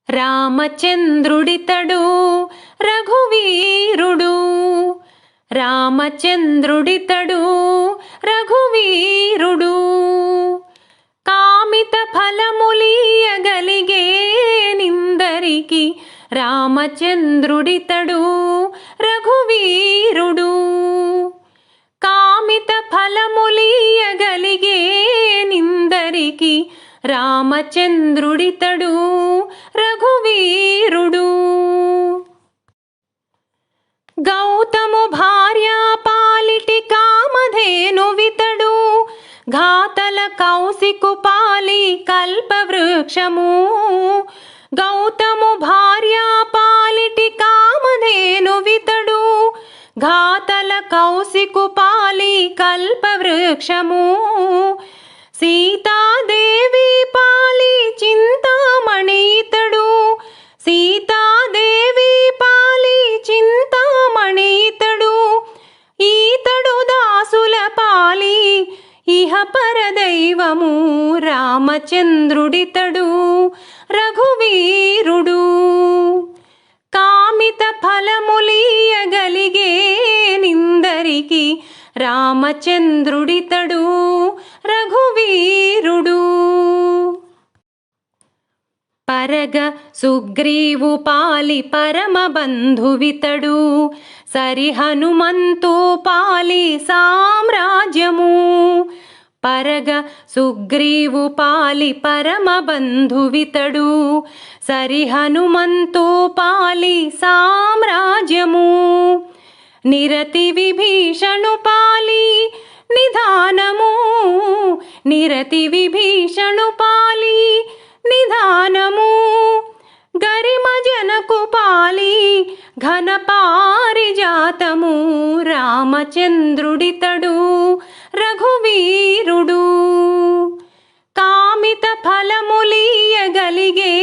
రామచంద్రుడితడు రఘువీరుడు, రామచంద్రుడితడు రఘువీరుడు. కామిత ఫలములీయగలిగే నిందరికి, రామచంద్రుడితడు రఘువీరుడు. కామిత ఫలములీయగలిగే నిందరికి, రామచంద్రుడితడు రఘువీరుడు. గౌతము భార్యా పాలిటి కామధేనువితడు, ఘాతల కౌశికు పాలి కల్పవృక్షము. గౌతము భార్యా పాలిటి కామధేనువితడు, ఘాతల కౌశికు పాలి కల్పవృక్షము. సీతాదేవి పాలి చింతామణి ఇతడు, సీతాదేవి పాలి చింతామణి ఇతడు. ఈతడు దాసుల పాలి ఇహ పరదైవము, రామచంద్రుడితడు రఘువీరుడు. కామిత ఫలములీయగలిగే నిందరికి, రామచంద్రుడితడు రఘువీరుడు. పరగ సుగ్రీవు పాలి పరమబంధువితడు, సరి హనుమంతు పాలి సామ్రాజ్యము. పరగ సుగ్రీవు పాలి పరమబంధువితడు, సరి హనుమంతు పాలి సామ్రాజ్యము. నిరతి విభీషణు పాలి నిధానము, నిరతి విభీషణు పాలి నిధానము. గరిమ జనకు పాలి ఘన పారిజాతము, రామచంద్రుడితడు రఘువీరుడు. కామిత ఫలములీయగలిగే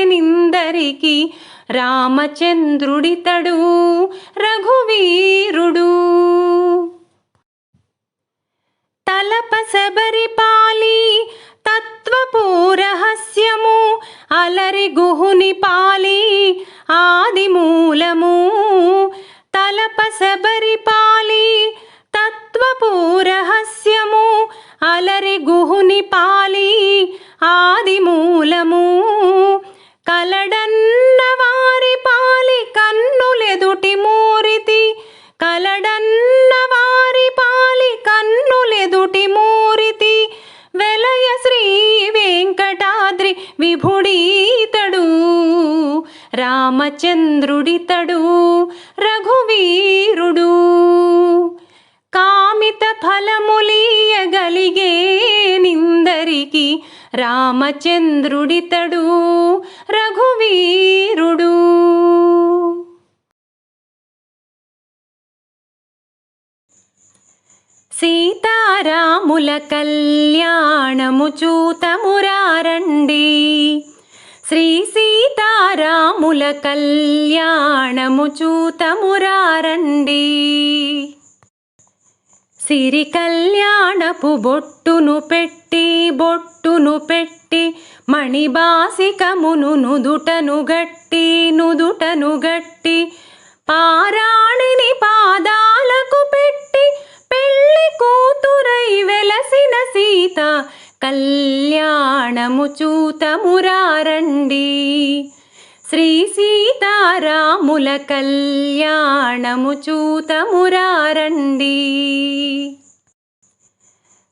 నిందరికి, రామచంద్రుడితడు రఘువీరుడు. తలప శబరి పాలి తత్వపూరహస్యము, అలరి గుహుని పాలి ఆదిమూలము. తలప శబరి పాలి తత్వపూరహస్యము, అలరి గుహుని పాలి ఆదిమూలము. కలడన్న వారి పాలి కన్నులెదుటి మూరితి, కలడన్న వారి పాలి కన్నులెదుటి మూరితి. వెలయ శ్రీ వెంకటాద్రి విభుడీతడు, రామచంద్రుడితడు రఘువీరుడు. కామిత ఫలములీయగలిగే నిందరికి, రామచంద్రుడితడు రఘువీరుడు. సీతారాముల కళ్యాణము చూతమురారండి, శ్రీ సీతారాముల కళ్యాణము చూతమురారండి. సిరి కళ్యాణపు బొట్టును పెట్టి, బొట్టును పెట్టి, మణిబాసికమును నుదుటను గట్టి, నుదుటను గట్టి. పారాణిని పాదాలకు పెట్టి, పెళ్లి కూతురై వెలసిన సీత కళ్యాణము చూతమురారండి. శ్రీ సీతారాముల కళ్యాణము చూతమురారండి.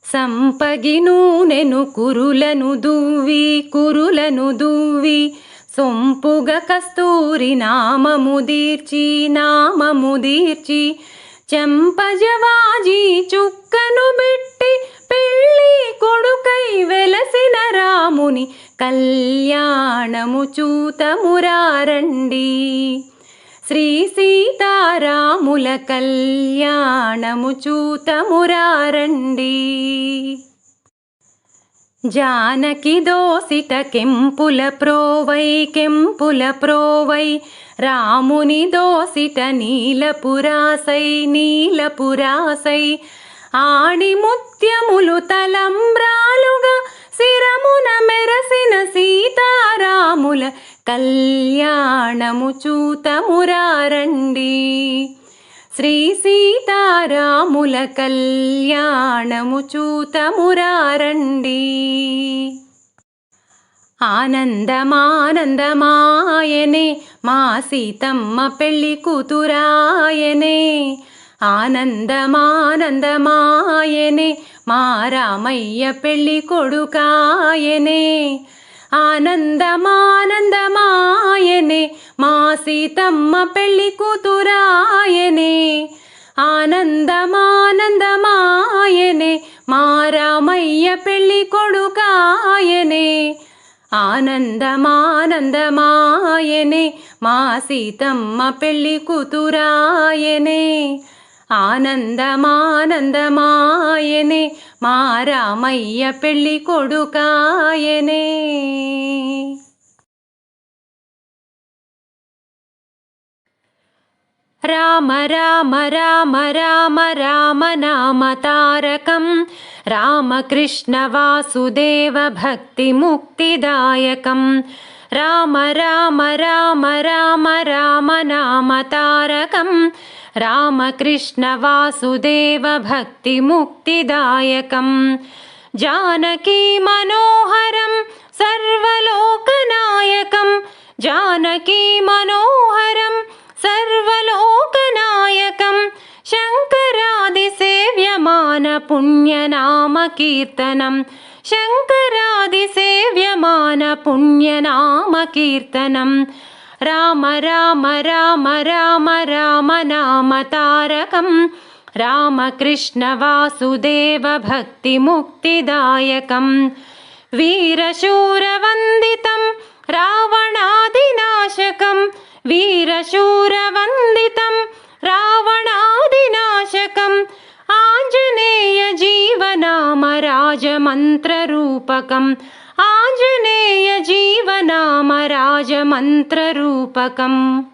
సంపగి నూనెను కురులను దువ్వి, కురులను దువ్వి, సొంపుగ కస్తూరి నామము దీర్చి, నామము దీర్చి. చెంపజవాజీ చుక్కను పెట్టి, పెళ్ళి కొడుకై వెలసిన రాముని కళ్యాణము చూతమురారండి. శ్రీ సీతారాముల కళ్యాణము చూతమురారండి. జానకి దోసిట కెంపుల ప్రోవై, కెంపుల ప్రోవై, రాముని దోసిట నీలపురాసై, నీలపురాసై. ఆడి ముత్యములు తలంబ్రాలుగా శిరమున మెరసిన సీతారాముల కళ్యాణము చూతమురారండి. శ్రీ సీతారాముల కళ్యాణము చూతమురారండి. ఆనందమానందమాయనే మా సీతమ్మ పెళ్ళి కూతురాయనే. ఆనందమానందమాయనే మా రామయ్య పెళ్ళి కొడుకాయనే. ఆనందమానందమాయనే మా సీతమ్మ పెళ్ళి కూతురాయనే. ఆనందమానందమాయనే మా రామయ్య పెళ్ళి కొడుకాయనే. ఆనందమానందమాయనే మా సీతమ్మ పెళ్ళి కూతురాయనే. ఆనందమానందమాయనే మా రామయ్య పెళ్ళి కొడుకాయనే. రామ రామ రామ రామ రామ నామ తారకం. రామకృష్ణ వాసుదేవ భక్తి ముక్తిదాయకం. రామ రామ రామ రామ రామ నామ తారకం. రామకృష్ణ వాసుదేవ భక్తి ముక్తిదాయకం. జానకీ మనోహరం సర్వలోకనాయకం. జానకీ మనోహరం సర్వలోకనాయకం. శంకరాది సేవ్యమాన పుణ్యనామ కీర్తనం. శంకరాది సేవ్యమాన పుణ్యనామ కీర్తనం. రామ రామ రామ రామ రామ నామ తారకం. రామకృష్ణ వాసుదేవ భక్తి ముక్తిదాయకం. వీరశూరవందితం రావణాదినాశకం. వీరశూరవందితం రావణాదినాశకం. ఆంజనేయ జీవనామ రాజమంత్రరూపకం. ఆంజనేయ జీవనామ రాజమంత్రరూపకం.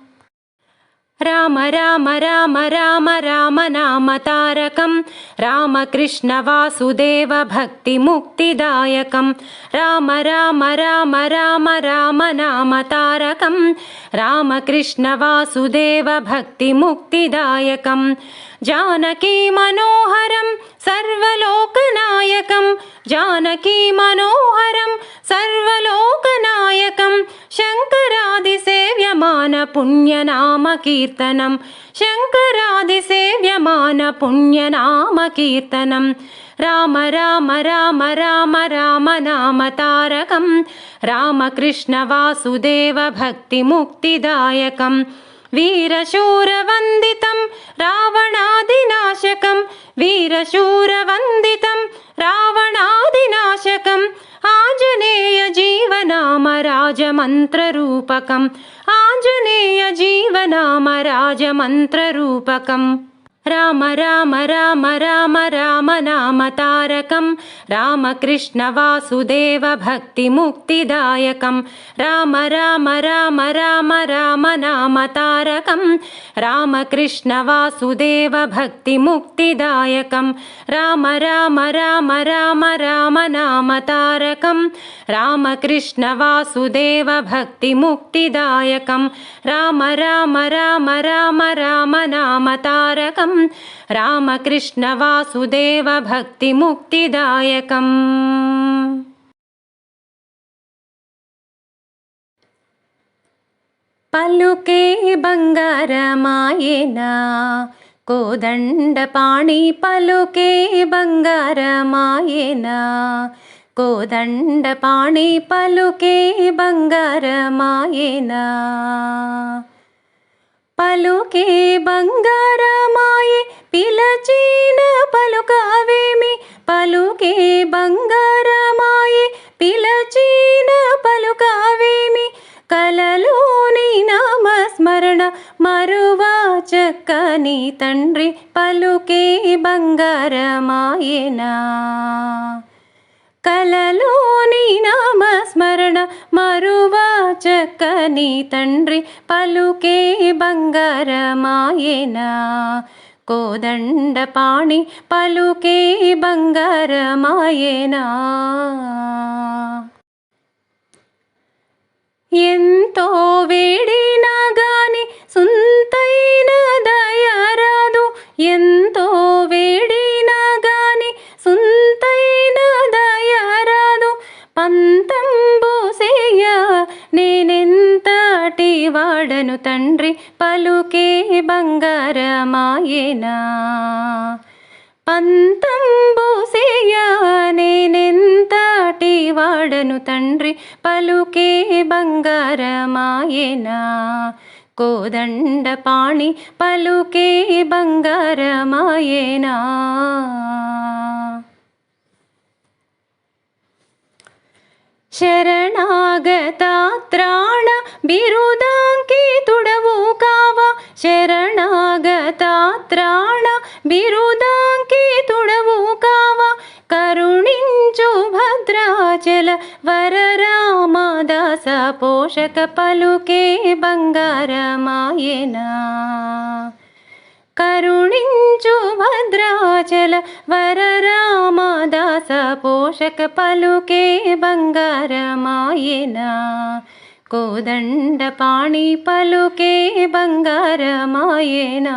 రామ రామ రామ రామ రామ నామ తారకం. రామకృష్ణ వాసుదేవ భక్తి ముక్తిదాయకం. రామ రామ రామ రామ రామ నామ తారకం. రామకృష్ణ వాసుదేవ భక్తి ముక్తిదాయకం. జానకీ మనోహరం సర్వలోకనాయకం. జానకీ మనోహరం సర్వలోకనాయకం. శంకరాది సేవ్యమాన పుణ్యనామ కీర్తనం. శంకరాది సేవ్యమాన పుణ్యనామ కీర్తనం. రామ రామ రామ రామ రామ నామ తారకం. రామకృష్ణ వాసుదేవ భక్తి ముక్తిదాయకం. వీరశూరవందితం రావణాదినాశకం. వీరశూరవందితం రావణాదినాశకం. ఆంజనేయ జీవనామ రాజమంత్రరూపకం. ఆంజనేయ జీవనామ రాజమంత్రరూపకం. రామ రామ రామ రామ రామ నామ తారకం. రామకృష్ణ వాసుదేవ భక్తి ముక్తిదాయకం. రామ రామ రామ రామ రామ నామ తారకం. రామకృష్ణ వాసుదేవ భక్తి ముక్తిదాయకం. రామ రామ రామ రామ రామ నామ తారకం. రామకృష్ణ వాసుదేవ భక్తి ముక్తిదాయకం. రామ రామ రామ రామ రామ నామ తారకం. రామకృష్ణ వాసుదేవ భక్తి ముక్తిదాయకం. పలుకే బంగారమాయేనా కోదండపాణి. పలుకే బంగారమాయేనా కోదండపాణి. పలుకే బంగారమాయేనా. పలుకే బంగారమాయే పిలచిన పలుకావేమి. పలుకే బంగారమాయే పిలచిన పలుకావేమి. కలలోని నామస్మరణ మరువా చక్కని తండ్రి. పలుకే బంగారమాయేనా. కలలోని నామస్మరణ మరువా చక్కని తండ్రి. పలుకే బంగారమాయేనా కోదండపాణి. పలుకే బంగారమాయేనా. ఎంతో వేడినా గాని సుంతైన దయరాదు, ఎంతో వేడినా గాని సుంతైన దయరాదు. పంతంబు సేయ నేనెంతటి వాడను తండ్రి, పలుకే బంగారమాయేనా. పంతంబు సేయ నేనెంతటి వాడను తండ్రి, పలుకే బంగారమాయేనా. కోదండ పాణి పలుకే బంగారమాయేనా. శరణాగత త్రాణ బిరుదాంకితుడవు కావా, శరణాగత త్రాణ బిరుదాంకితుడవు కావా. కరుణించు భద్రాచల వరరామదాస పోషక, పలుకే బంగారమాయేనా. కరుణించు భద్రాచల వరరామదాస పోషక, పలుకే బంగారమాయేనా. కోదండ పాణి పలుకే బంగారమాయేనా.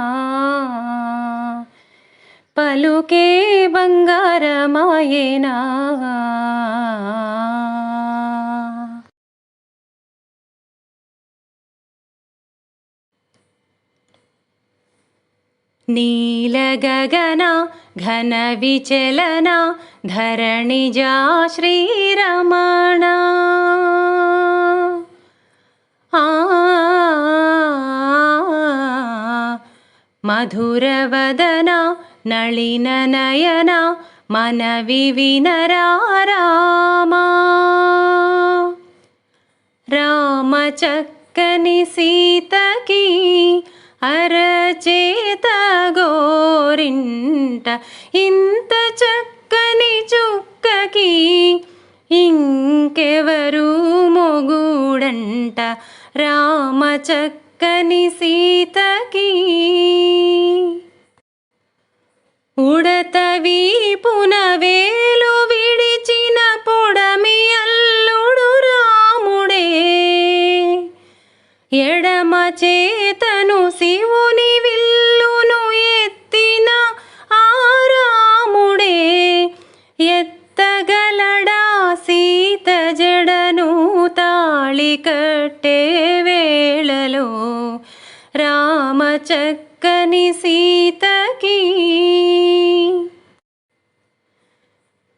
పలుకే బంగారమాయేనా. నీల గగన ఘన విచలన ధరణిజా శ్రీరమణ. మధురవదన నళిన నయన మనవి వినరా రామా. రామ చక్కని సీతకి అరచేత గోరింట, ఇంత చక్కని చుక్కకి ఇంకెవరు మొగుడంట. రామ చక్కని సీతకి ఉడత వీపున వేలు విడిచిన పొడమి అల్లుడు రాముడే. ఎడమ చేతను శివుని విల్లును ఎత్తిన ఆ రాముడే. ఎత్తగలడా సీత జడను తాళి కట్టే వేళలో, రామ చక్కని సీతకి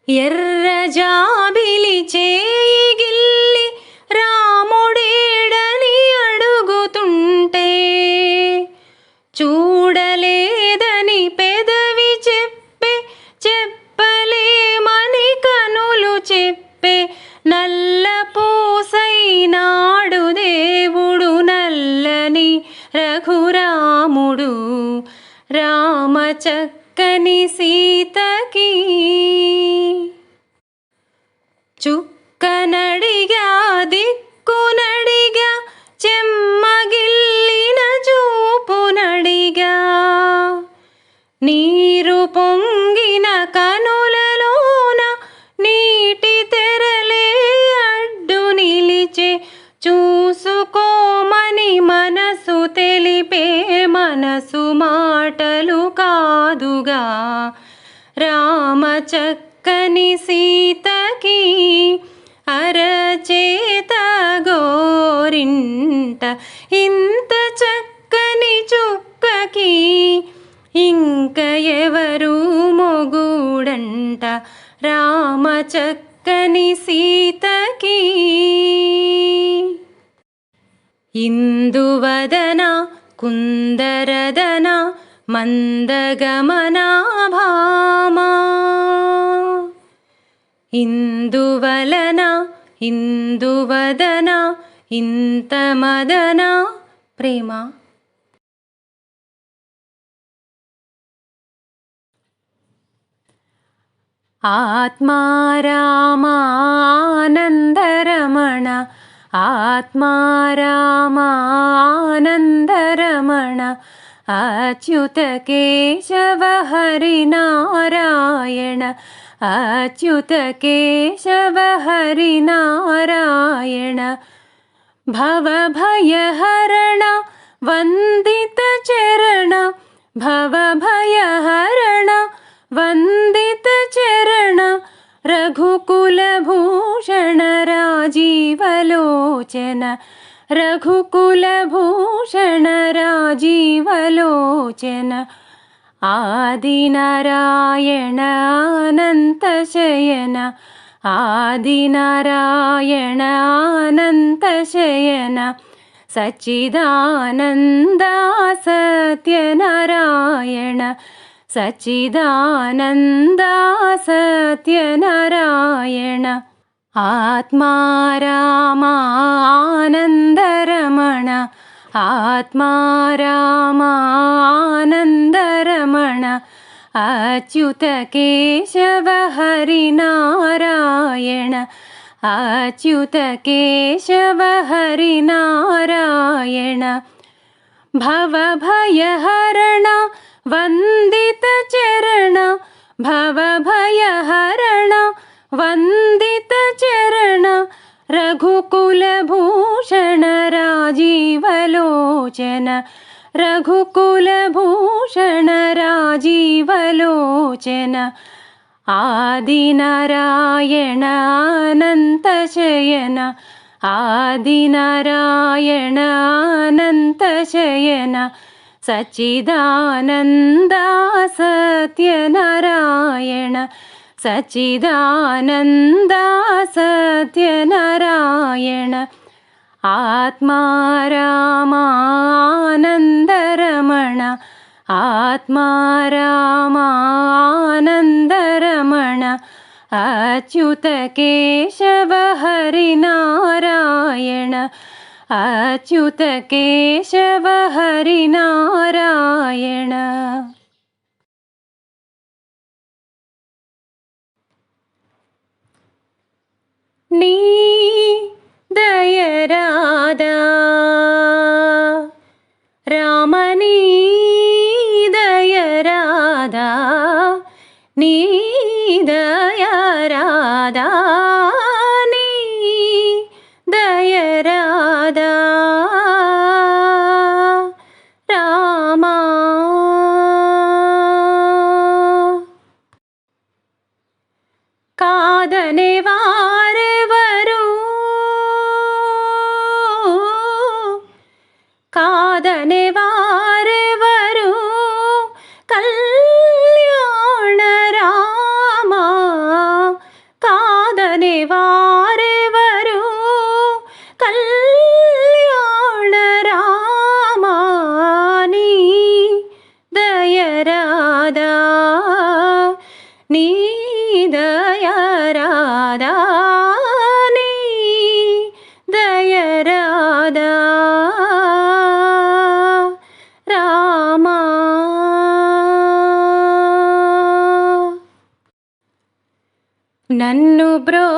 ఎర్ర జాబిలి చేయి గిల్లి రాముడేడని అడుగుతుంటే, చూడలేదని పెదవి చెప్పే, చెప్పలేమని కనులు చెప్పే. నల్ల పూసైనాడు దేవుడు నల్లని రఘురాముడు. రామ చక్కని సీతకి చుక్కనడిగా దిక్కునడిగా, చెమ్మగిల్లిన చూపునడిగా. నీరు పొంగిన కనులలోన నీటి తెరలే అడ్డు నిలిచే. చూసుకోమని మనసు తెలిపే మనసు మాటలు కాదుగా. రామ చక్కని సీతకి అరచేత గోరింట, ఇంత చక్కని చుక్కకి ఇంక ఎవరు మొగుడంట. రామ చక్కని సీతకి ఇందువదన కుందరదన మందగమనా భామా. ఇందువలన ఇందువదన ఇంత మదన ప్రేమ. ఆత్మారామానందరమణ, ఆత్మారామానందరమణ. అచ్యుత కేశవ హరినారాయణ, అచ్యుత కేశవ హరినారాయణ. भवभयहरण वन्दितचरण भवभयहरण वन्दितचरण रघुकुलभूषण राजीवलोचन रघुकुलभूषण राजीवलोचन आदिनारायण अनन्तशयन आदिनारायण अनन्तशयन सच्चिदानन्दा सत्यनारायण सच्चिदानन्दा सत्यनारायण आत्मा रामानन्दरमण आत्मा रामानन्दरमण अच्युत केशव हरिनारायण अच्युत केशव हरिनारायण भवभयहरण वन्दितचरण भवभयहरण वन्दितचरण रघुकुलभूषण राजीवलोचन रघुकुलभूषण राजीवलोचन आदिनारायण अनन्तशयन आदिनारायण अनन्तशयन सच्चिदानन्दा सत्यनारायण सच्चिदानन्दा सत्यनारायण आत्मा रामानन्दरमण आत्मा रामानन्दरमण अच्युत केशव हरिनारायण अच्युत केशव हरिनारायण నీ దయరాదా రామనీ దయరాదా నీ దయరాదా నీ దయరాదా రామా కాదనే వారెవరు కాదనే వారెవరు కళ్యాణ రామా కాదనే వారెవరు కళ్యాణ రామా నీ దయరాదా నీ దయరాదా నీ దయరాదా రామా నన్ను బ్రోచేవాడవని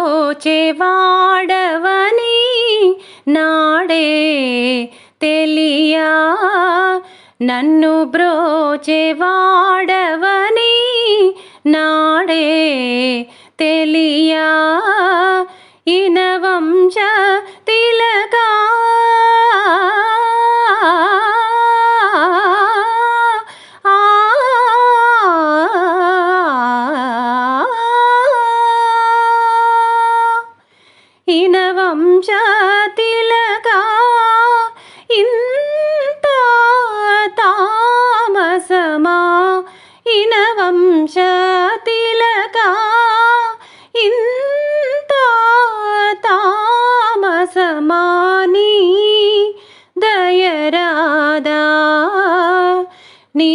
నాడే తెలియా నన్ను బ్రోచేవాడవని నాడే తెలియా ఇన వంశ తిలకా ఇన వంశ తిలకా ఇంత తామసమా ఇన వంశ తిలకా ఇంత తామసమా నీ దయరాదా నీ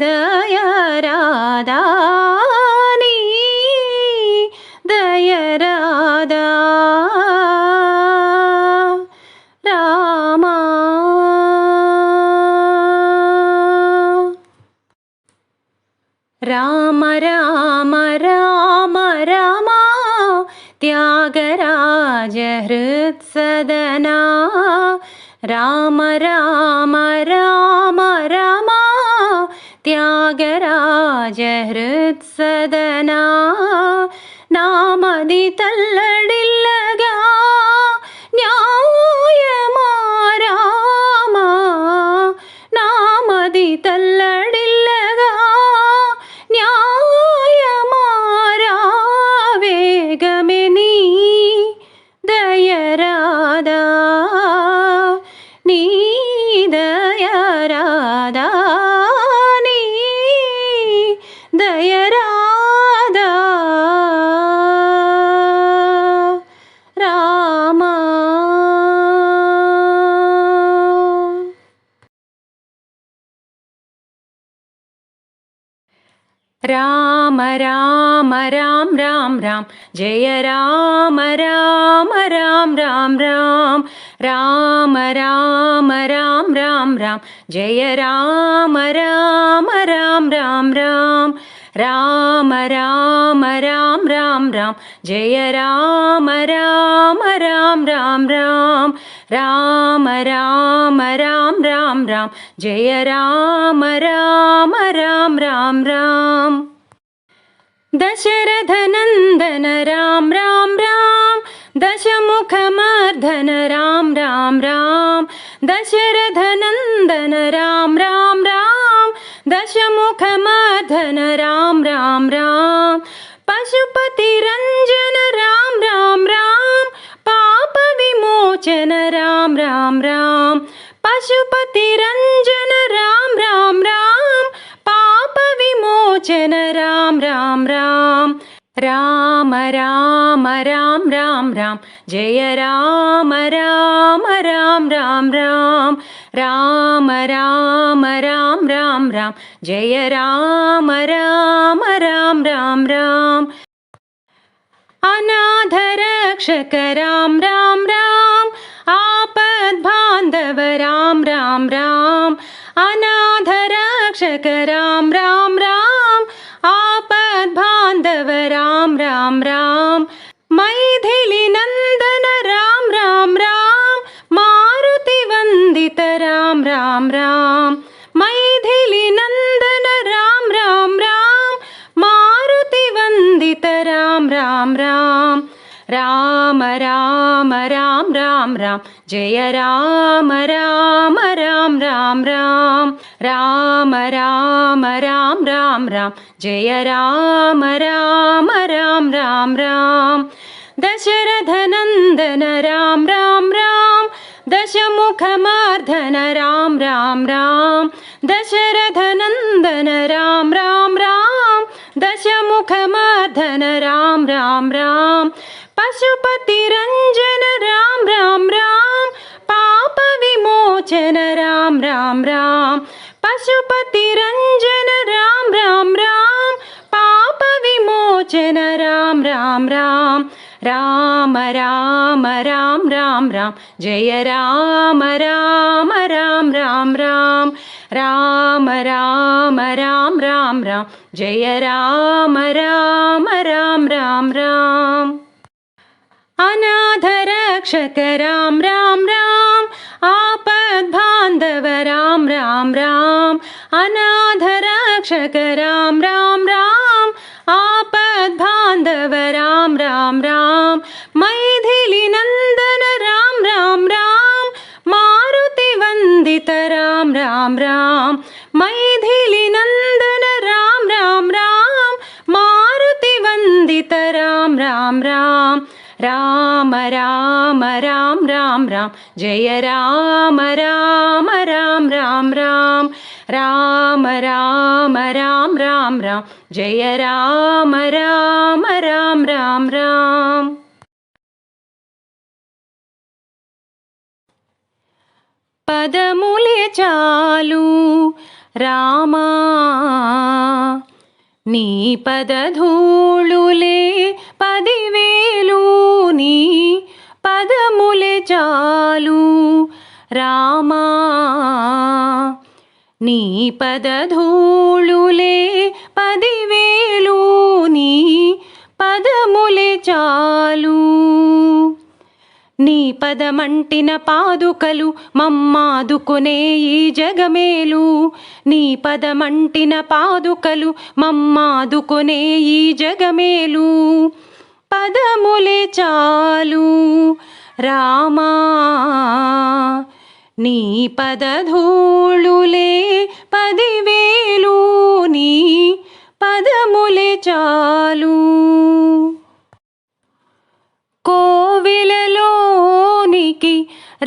దయరాదా నీ దయరాదా రామా రామ రామ రామ రామ త్యాగరాజ హృత్సదనా రామ రామ రామ రామ త్యాగరాజ హృత్సదనా నామది తల్లడిల్లగా న్యాయ రామ రామ రామ రామ రామ జయ రామ రామ రామ రామ రామ రామ రామ రామ రామ రామ జయ రామ రామ రామ రామ రామ రామ రామ రామ రామ రామ జయ రామ రామ రామ రామ రామ రామ రామ రామ రామ రామ జయ రామ రామ రామ రామ రామ దశరథ నందన రామ రామ రామ దశముఖమర్ధన రామ రామ రామ దశరథ నందన రామ రామ రామ దశముఖమర్ధన రామ రామ రామ పశుపతి రంజన రామ రామ రామ పాప విమోచన రామ రామ రామ పశుపతి రంజన రామ రామ రామ పాప విమోచన రామ రామ రామ రామ రామ రామ రామ రామ జయ రామ రామ రామ రామ రామ రామ రామ రామ రామ రామ జయ రామ రామ రామ రామ రామ అనాథ రక్షక రామ రామ రామ ఆపద్బాంధవ రామ రామ రామ అనాథ రక్షక రామ రామ రామ ఆపద్బాంధవ రామ రామ రామ మైథిలి నందన రామ రామ రామ మారుతి వందిత రామ రామ రామ మైథిలి నందన రామ రామ రామ మారుతి వందిత రామ రామ రామ రామ రామ రామ రామ రామ జయ రామ రామ రామ రామ రామ రామ రామ రామ రామ రామ జయ రామ రామ రామ రామ రామ దశరథ నందన రామ రామ రామ దశముఖమర్ధన రామ రామ రామ దశరథ నందన రామ రామ రామ దశముఖమర్ధన రామ రామ రామ పశుపతి రంజన రామ రామ రామ పాప విమోచన రామ రామ రామ పశుపతి రంజన రామ రామ రామ పాప విమోచన రామ రామ రామ రామ రామ రామ రామ రామ జయ రామ రామ రామ రామ రామ రామ రామ రామ రామ రామ జయ రామ రామ రామ రామ రామ అనాథ రక్షక రామ రామ రామ ఆపద్బాంధవ రామ రామ రామ అనాథ రక్షక రామ రామ రామ ఆపద్బాంధవ రామ రామ రామ మైథిలి నందన రామ రామ రామ మారుతి వందిత రామ రామ రామ మైథిలి నందన రామ రామ రామ మారుతి వందిత రామ రామ రామ రామ రామ రామ రామ రామ జయ రామ రామ రామ రామ రామ రామ రామ రామ రామ జయ రామ రామ రామ రామ రామ పదములే చాలు రామా నీ పదధూళులే 10,000 నీ పదములే చాలు రామా నీ పదధూళులే 10,000 నీ పదములే చాలు నీ పదమంటిన పాదుకలు మమ్మాదుకునే ఈ జగమేలు నీ పదమంటిన పాదుకలు మమ్మాదుకునే ఈ జగమేలు పదములే చాలు రామా నీ పదధూళులే 10,000 నీ పదములే చాలు కోవెలలోనికి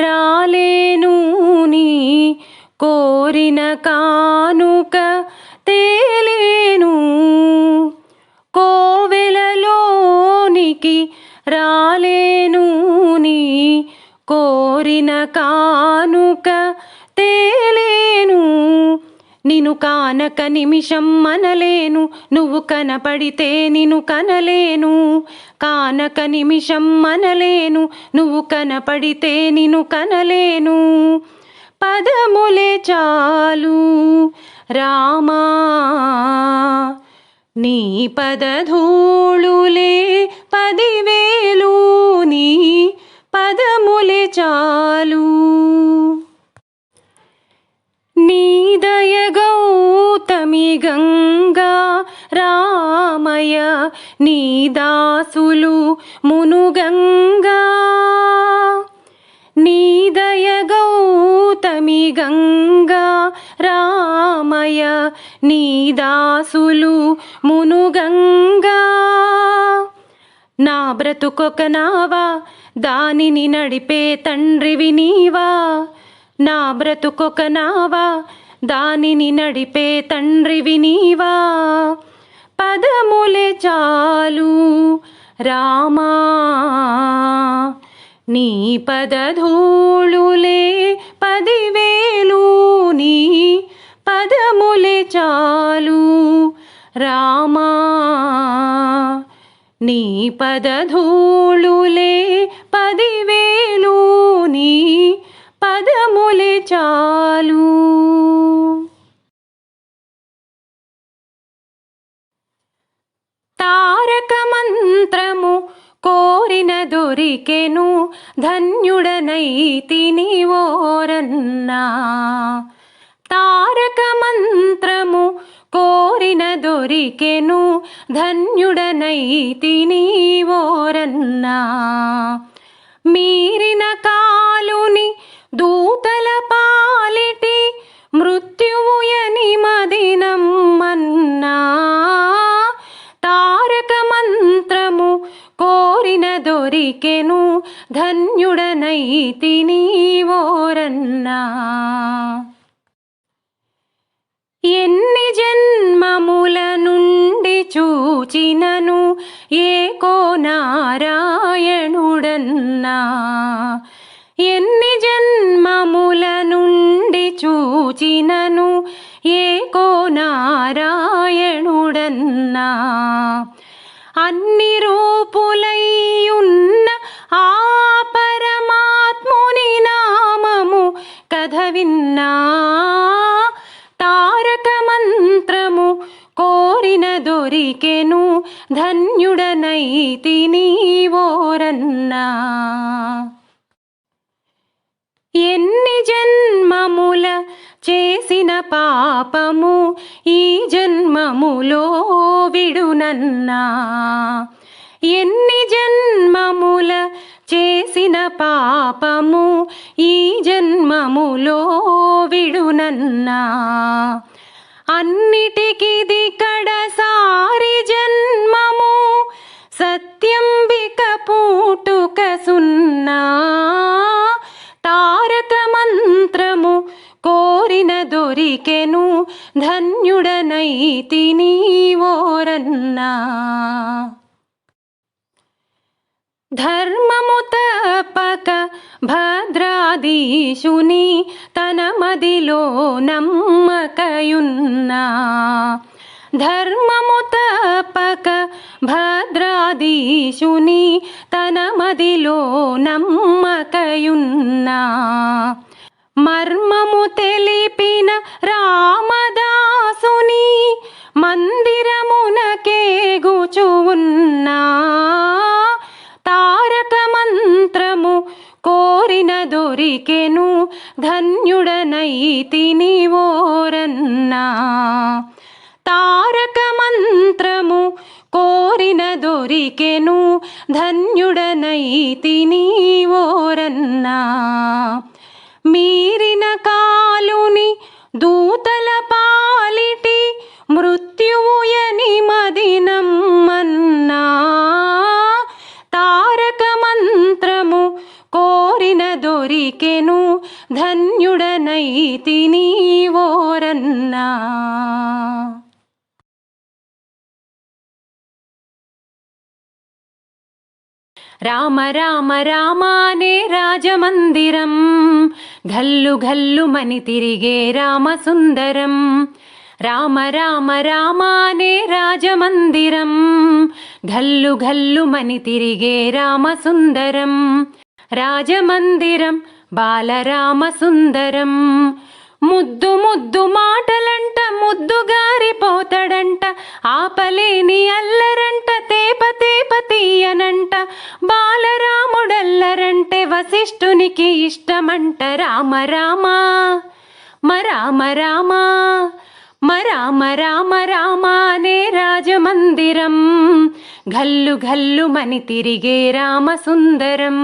రాలేను నీ కోరిన కానుక తేలేను కోవెలలోనికి రాలేను నీ కోరిన కానుక తేలేను నిన్ను కానక నిమిషం మనలేను, నువ్వు కనపడితే నిన్ను కనలేను. కానక నిమిషం మనలేను, నువ్వు కనపడితే నిన్ను కనలేను. పదములే చాలు రామా, నీ పదధూళులే 10,000, నీ పదములే చాలు. నీ దయ గౌతమి గంగా రామయ, నీ దాసులు మునుగంగా. నీ దయ గౌతమి గంగా రామయ, నీ దాసులు మునుగంగా. నా బ్రతుకొక నావా, దానిని నడిపే తండ్రివి నీవా. నా బ్రతుకొక నావా, దానిని నడిపే తండ్రివి నీవా. పదములే చాలు రామా, నీ పదధూళులే 10,000, నీ పదములే చాలు రామా, నీ పదధూళులే 10,000, నీ పదములే చాలు. తారక మంత్రము కోరిన దొరికెను, ధన్యుడనైతిని ఓరన్నా. తారక మంత్రము కోరిన దొరికెను, ధన్యుడనైతిని ఓరన్నా. మీరిన కాలుని దూతల పాలిటి, మృత్యువు ఎనిమదినమ్మన్నా. తారక మంత్రము కోరిన దొరికెను, ధన్యుడనైతిని ఓరన్నా. ఎన్ని జన్మముల నుండి చూచినను ఏకో నారాయణుడన్నా. ఎన్ని జన్మముల నుండి చూచినను ఏకో నారాయణుడన్నా. అన్ని రూపులై ఉన్న ఆ పరమాత్ముని నామము కథ విన్నా. తారక మంత్రము కోరిన దొరికెను, ధన్యుడనైతిని ఓరన్నా. ఎన్ని జన్మముల చేసిన పాపము ఈ జన్మములో విడునన్నా. ఎన్ని జన్మముల చేసిన పాపము ఈ జన్మములో విడునన్నా. అన్నిటికిది కడసారి జన్మము, సత్యంబిక పుట్టుక సున్నా. తారక మంత్రము కోరిన దొరికెను, ధన్యుడనైతిని ఓరన్నా. ధర్మము తప్పక భద్రాధీశుని తన మదిలో నమ్మకయున్నా. ధర్మము తప్పక భద్రాధీశుని తన మదిలో నమ్మకయున్నా. మర్మము తెలిపిన రామదాసుని మందిరమునకేగుచున్నా. తారక మంత్రము కోరిన దొరికెను, ధన్యుడనైతిని ఓరన్నా. తారక మంత్రము కోరిన దొరికెను, ధన్యుడనైతిని ఓరన్నా. మీరిన కాలుని దూతల పాలిటి, మృత్యువు ఎనిమదినమ్మన్నా. తారక మంత్రము కోరిన దొరికెను, ధన్యుడనైతిని ఓరన్నా. రామ రామ రామానే రాజమందిరం ఘల్లు ఘల్లు మని తిరిగే రామసుందరం. రామ రామ రామానే రాజమందిరం ఘల్లు ఘల్లు మని తిరిగే రామసుందరం. రాజమందిరం బాలరామసుందరం. ముద్దు ముద్దు మాటలంట ముద్దుగారిపోతాడంట, ఆపలేని అల్లరంట తేప తేప తీయనంట. బాలరాముడల్లరంటే వశిష్ఠునికి ఇష్టమంట. రామ రామ రామ రామ రామ రామ రామానే రాజమందిరం ఘల్లు ఘల్లు మని తిరిగే రామసుందరం.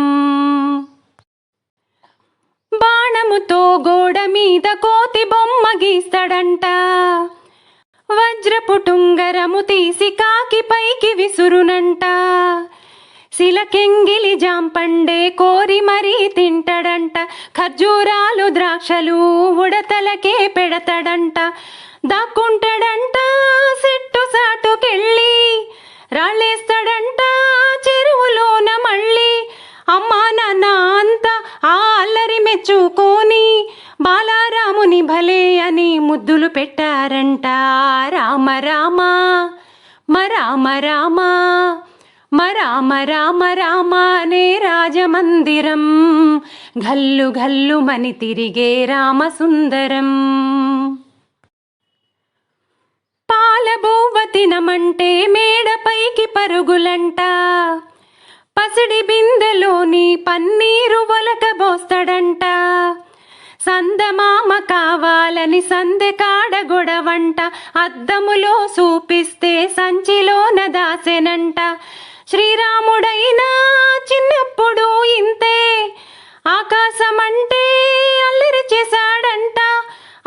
బాణముతో గోడ మీద కోతి బొమ్మ గీస్తాడంట, వజ్రపు టుంగరము తీసి కాకి పైకి విసురునంట. శిలకెంగిలి జాంపండే కోరి మరీ తింటాడంట, ఖర్జూరాలు ద్రాక్షలు ఉడతలకే పెడతాడంట. దాక్కుంటాడంట చెట్టు సాటుకెళ్ళి, రాళ్ళేస్తాడంట చెరువులోన మళ్ళీ. అమ్మా నాన్న అంతా ఆ అల్లరి మెచ్చుకొని బాలరాముని భలే అని ముద్దులు పెట్టారంట. రామ రామ రామ రామ రామ రామ రామానే రాజమందిరం ఘల్లు ఘల్లు మని తిరిగే రామసుందరం. పాలబువ్వ తినమంటే మేడపైకి పరుగులంట, పసిడి బిందెలోని పన్నీరు ఒలకబోస్తాడంట. సందమామ కావాలని సందె కాడ గొడవంట, అద్దములో చూపిస్తే సంచిలోన దాసెనంట. శ్రీరాముడైనా చిన్నప్పుడు ఇంతే, ఆకాశమంటే అల్లరి చేశాడంట.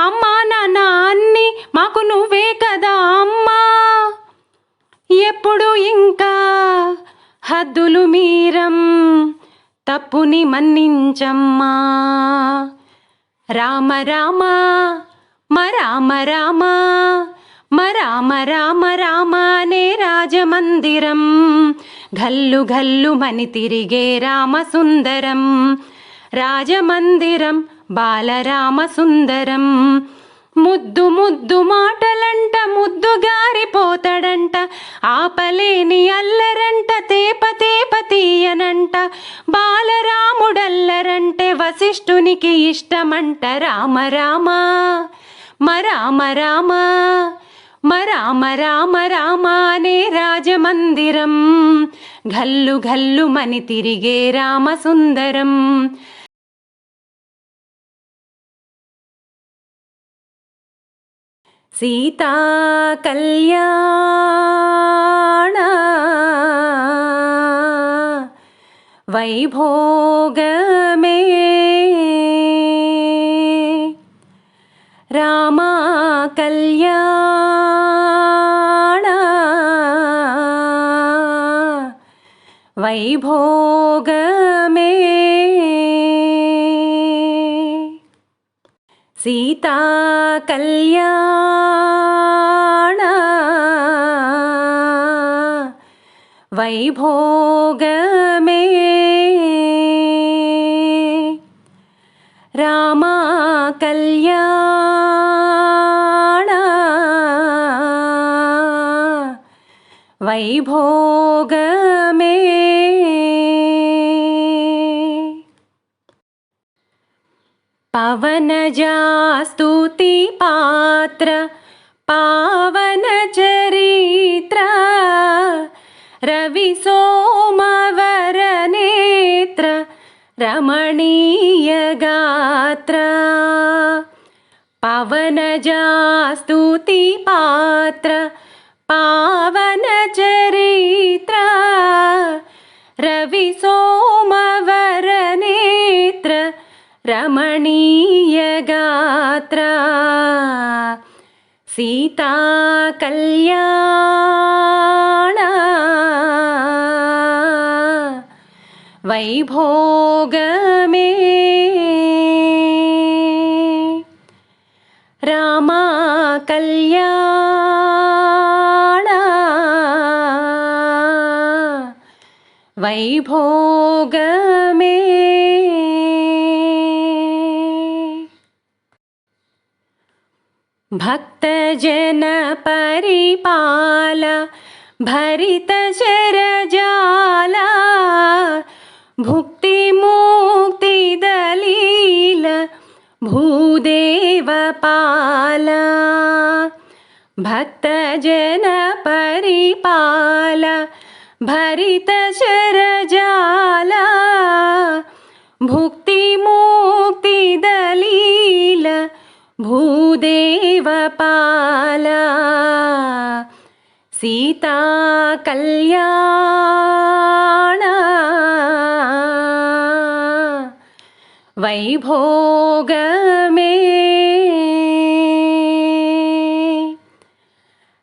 అమ్మా నాన్న అన్ని మాకు నువ్వే కదా అమ్మా, ఎప్పుడు ఇంకా హద్దులు మీరం తప్పుని మన్నించమ్మా. రామ రామ రామ రామ రామ రామ రామానే రాజమందిరం ఘల్లు ఘల్లు మని తిరిగే రామసుందరం. రాజమందిరం బాలరామసుందరం. ముద్దు ముద్దు మాటలంట ముద్దుగారిపోతాడంట, ఆపలేని అల్లరంట తేప తేప తీయనంట. బాలరాముడల్లరంటే వశిష్ఠునికి ఇష్టమంట. రామ రామ రామ రామ రామ రామ రామానే రాజమందిరం ఘల్లు ఘల్లు మని తిరిగే రామసుందరం. సీతా కళ్యాణ వైభోగమే రామ కళ్యాణ వైభోగమే. సీతా కళ్యాణ వైభోగమే రామ కళ్యాణ వైభోగమే. పవనజా స్తుతి పాత్ర పావన చరిత్ర రవి సోమవర నేత్ర రమణీయ గాత్ర. పవనజా స్తుతి పాత్ర పావన చరిత్ర రవి సోమవర నేత్ర రమణీయ గాత్ర. సీతా కళ్యాణ వైభోగమే రామ కళ్యాణ వైభోగమే భక్తజన పరిపాల భరిత శరజాల భుక్తి ముక్తి దలీల భూదేవ పాల భక్తజన పరిపాల భరిత శరజాల భుక్తి ముక్తి దలీల భూదేవ పాల సీతా కళ్యాణ వైభోగమే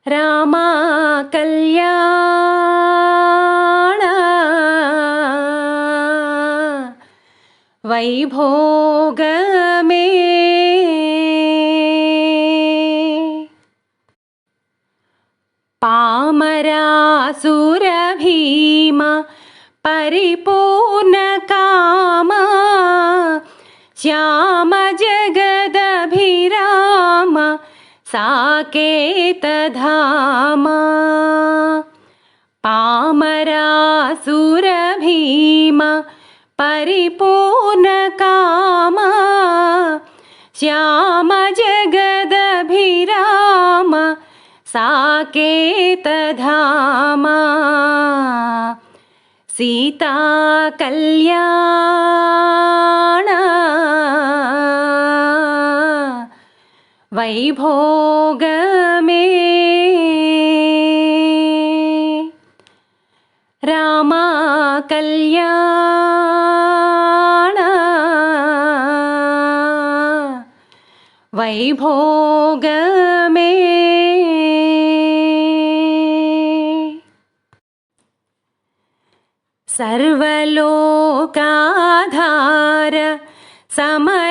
రామ కళ్యాణ వైభోగమే పామరాసుర భీమ పరిపూర్ణ కామ శ్యామ జగదభిరామ సాకేత ధామ పామరాసుర భీమ పరిపూర్ణ కామ శ్యామ జగదభిరామ సాకేత ధామ సీతా కళ్యాణ వైభోగమే రామ కళ్యాణ వైభోగమే సర్వలోకాధార సమరైకధీర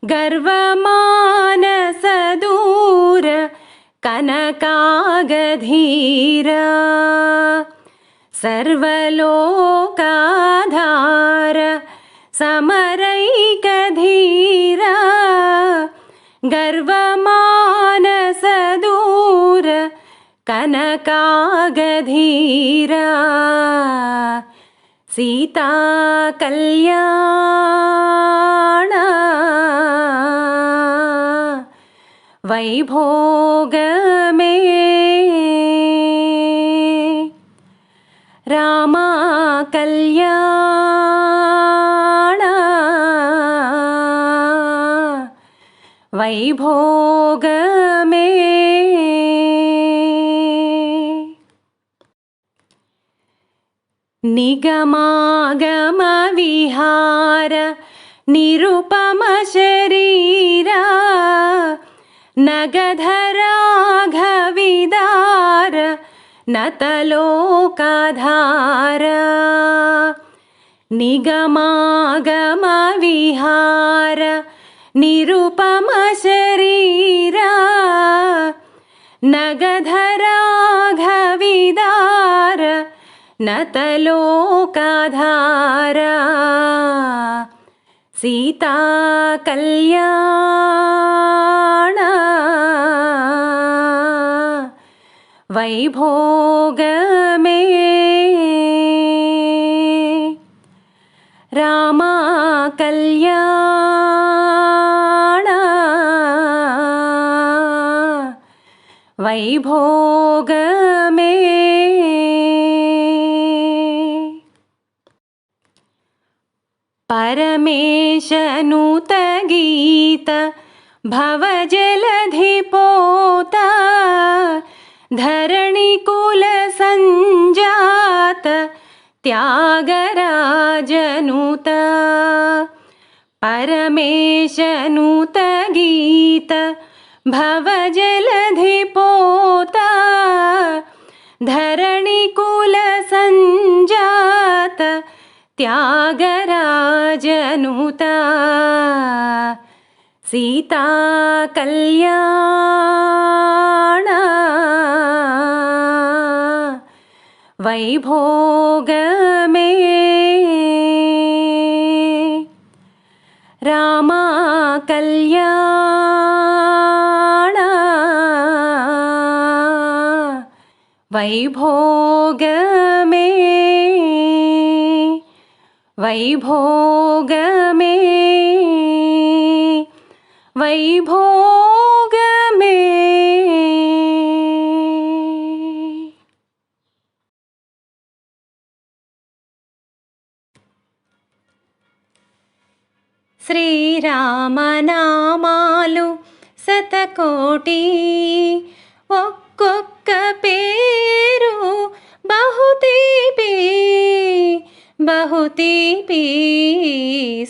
గర్వమానసదూర కనకాగధీర సర్వలోకాధార సమరైకధీర గర్వమానసదూర కనకాగధీర సీతా కళ్యాణ వైభోగమే రామ కళ్యాణ వైభోగమే నిగమాగమ విహార నిరుపమ శరీర నగధరాఘవిదార నతలోకాధార నిగమాగమ విహార నిరుపమ శరీర నగధరాఘవిదార నతలోకాధార సీతా కళ్యాణ వైభోగమే రామ కళ్యాణ వైభోగమే పరమేశనుత గీత భవజలధిపోత ధరణికుల సంజాత త్యాగరాజనుత పరమేశనుత గీత భవజలధిపోత ధరణికుల సంజాత త్యాగరాజనుత సీతా కళ్యాణ వైభోగమే రామ కళ్యాణ వైభోగమే వైభోగమే వైభోగమే. శ్రీరామనామాలు శతకోటి, ఒక్కొక్క పేరు బహుతీపి బహుతీపి.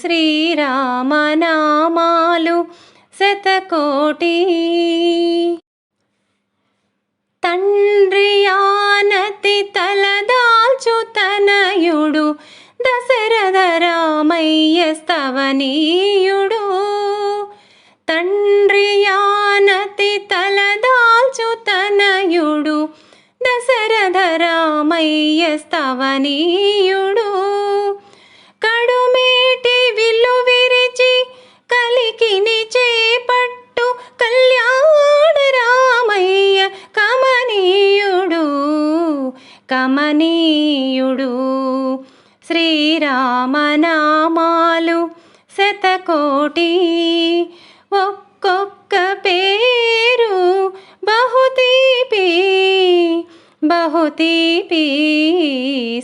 శ్రీరామనామాలు శతకోటి. తండ్రి ఆనతి తలదాల్చు తనయుడు దశరథ రామయ్య స్తవనీయుడు. తండ్రి ఆనతి తలదాల్చు తనయుడు దశరథ రామయ్య స్తవనీయుడు. కడుమేటి విల్లు విరిచి కలికిని చేపట్టు కళ్యాణ రామయ్య కమనీయుడు కమనీయుడు. శ్రీరామనామాలు శతకోటి, ఒక్కొక్క పేరు బహుతీపి బహుతీపి.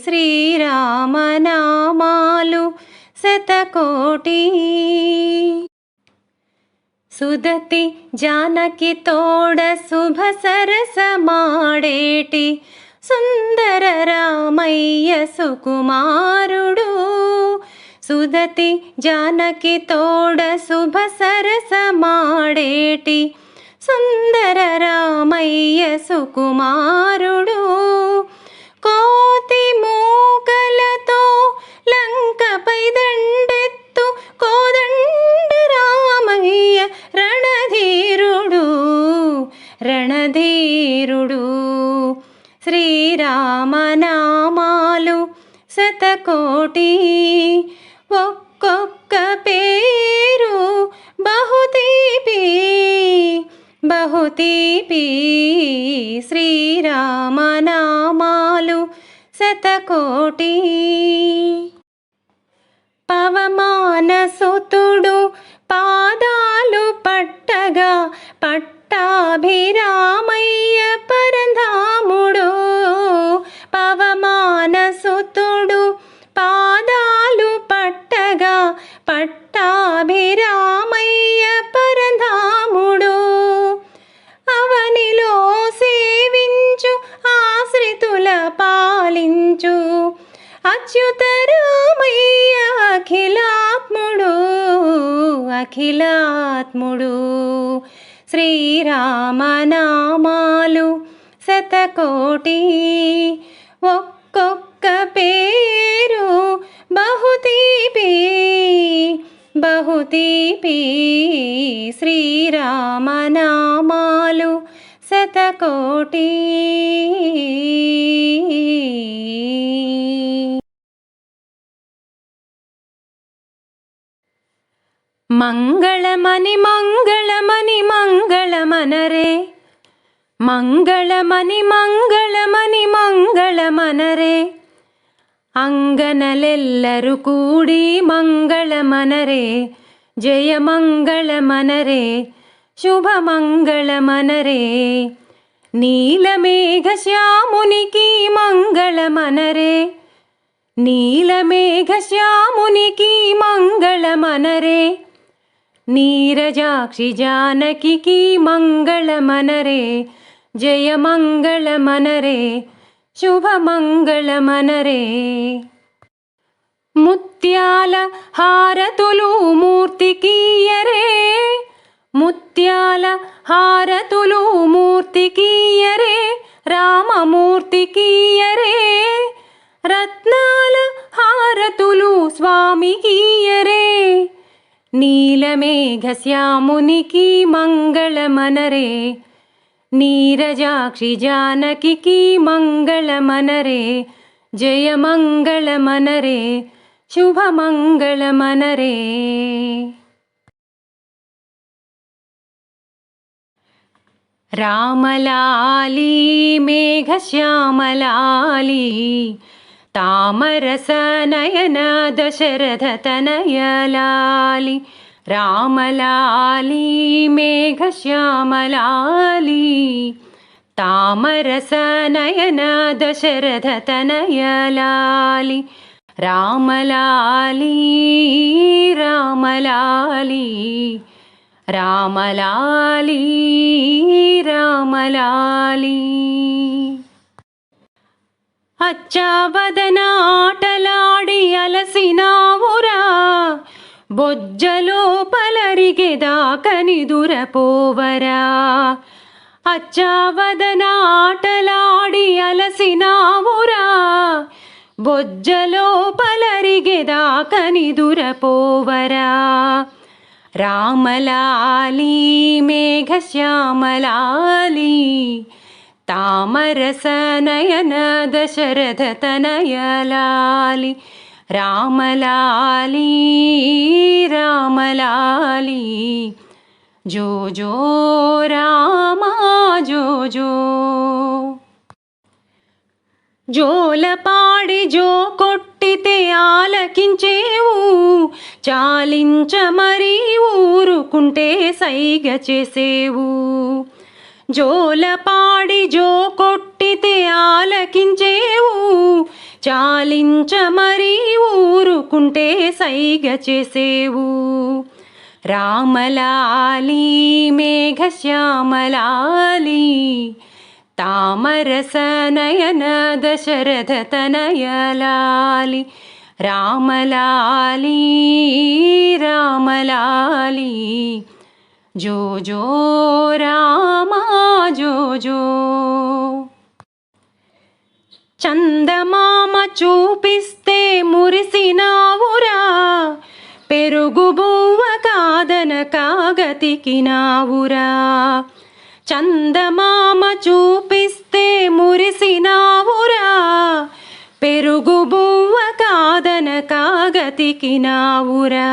శ్రీరామనామాలు శతకోటి. సుదతి జానకి తోడ శుభ సరసమాడేటి సుందర రామయ్య సుకుమారుడు. సుదతి జానకి తోడ శుభ సరసమాడేటి సుందర రామయ్య సుకుమారుడు. కోతి మూకలతో లంకపై దండెత్తు కోదండ రామయ్య రణధీరుడు రణధీరుడు. శ్రీరామనామాలు శతకోటి, ఒక్కొక్క పేరు బహుతీపి బహుతీపి. శ్రీరామనామాలు శతకోటి. పవమానసుతుడు పాదాలు పట్టగా పట్టాభిరామయ్య పరంధాముడు. పవమానసుతుడు పాదాలు పట్టగా పట్టాభిరామయ్య పరంధాముడు. అవనిలో సేవించు ఆశ్రితుల పాలించు అచ్యుతరామయ్య అఖిలాత్ముడు అఖిలాత్ముడు. శ్రీరామనామాలు శతకోటి, ఒక్కొక్క పేరు బహుతీపి బహుతీపి. శ్రీరామనామాలు శతకోటి. మంగళమని మంగళమని మంగళమనరే మంగళమని మంగళమని మంగళమనరే. అంగనలెల్లరు కూడి మంగళమనరే. జయమంగళమనరే శుభమంగళమనరే. నీలమేఘ శ్యామునికి మంగళమనరే. నీలమేఘ శ్యామునికి మంగళమనరే. నీరజాక్షి జానకి మంగళమనరే. జయమంగళమనరే శుభమంగళమనరే. ముత్యాల హారతులు మూర్తికీయరే. ముత్యాల హారతులు మూర్తికీయరే. రామమూర్తికీయరే. రత్నాల హారతులు స్వామికీయరే. నీలమేఘ శ్యామునికి మంగళమనరే. నీరజాక్షి జానకి మంగళమనరే, జయమంగళమనరే, శుభమంగళమనరే. రామలాలి మేఘశ్యామలాలి, తామరసనయన దశరథ తనయలాలి. రామలాలి మేఘశ్యామలాలి, తామరసనయన దశరథ తనయలాలి. రామలాలి రామలాలి, రామలాలి రామలాలి. అచ్చావదనాటలాడి అలసినావురా, బొజ్జలో పలరిగెదాకనిదురపోవరా. అచ్చావదనాటలాడి అలసినావురా, బొజ్జలో పలరిగెదాకనిదురపోవరా. రామలాలి మేఘశ్యామలాలి, తామరసనయన దశరథ తనయలాలి. రామలాలి రామలాలి, జో జో రామా జో జో. జోలపాడి జో కొట్టితే ఆలకించేవు, చాలించ మరీ ఊరుకుంటే సైగ చేసేవు. జోలపాడి జో కొట్టితే ఆలకించేవు, చాలించ మరీ ఊరుకుంటే సైగ చేసేవు. రామలాలి మేఘశ్యామలాలి, తామరసనయన దశరథ తనయలాలి. రామలాలి రామలాలి, జో జో రామా జో జో. చందమామ చూపిస్తే మురిసినావురా, పెరుగు బువ్వ కాదన కాగతికినావురా. చందమామ చూపిస్తే మురిసినావురా, పెరుగు బువ్వ కాదన కాగతికినావురా.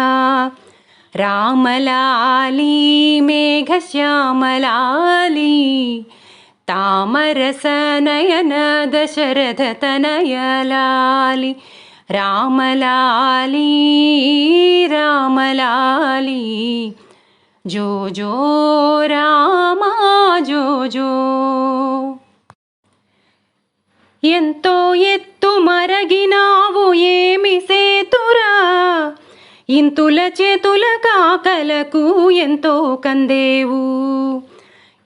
రామలాలి మేఘశ్యామలాలి, తామరసనయన దశరథ తనయలాలి. రామలాలి రామలాలి, జో జో రామా జో జో. ఎంతో ఎత్తు మరగినావు ఏమి సేతురా, ఇంతుల చేతుల కాకలకు ఎంతో కందేవు.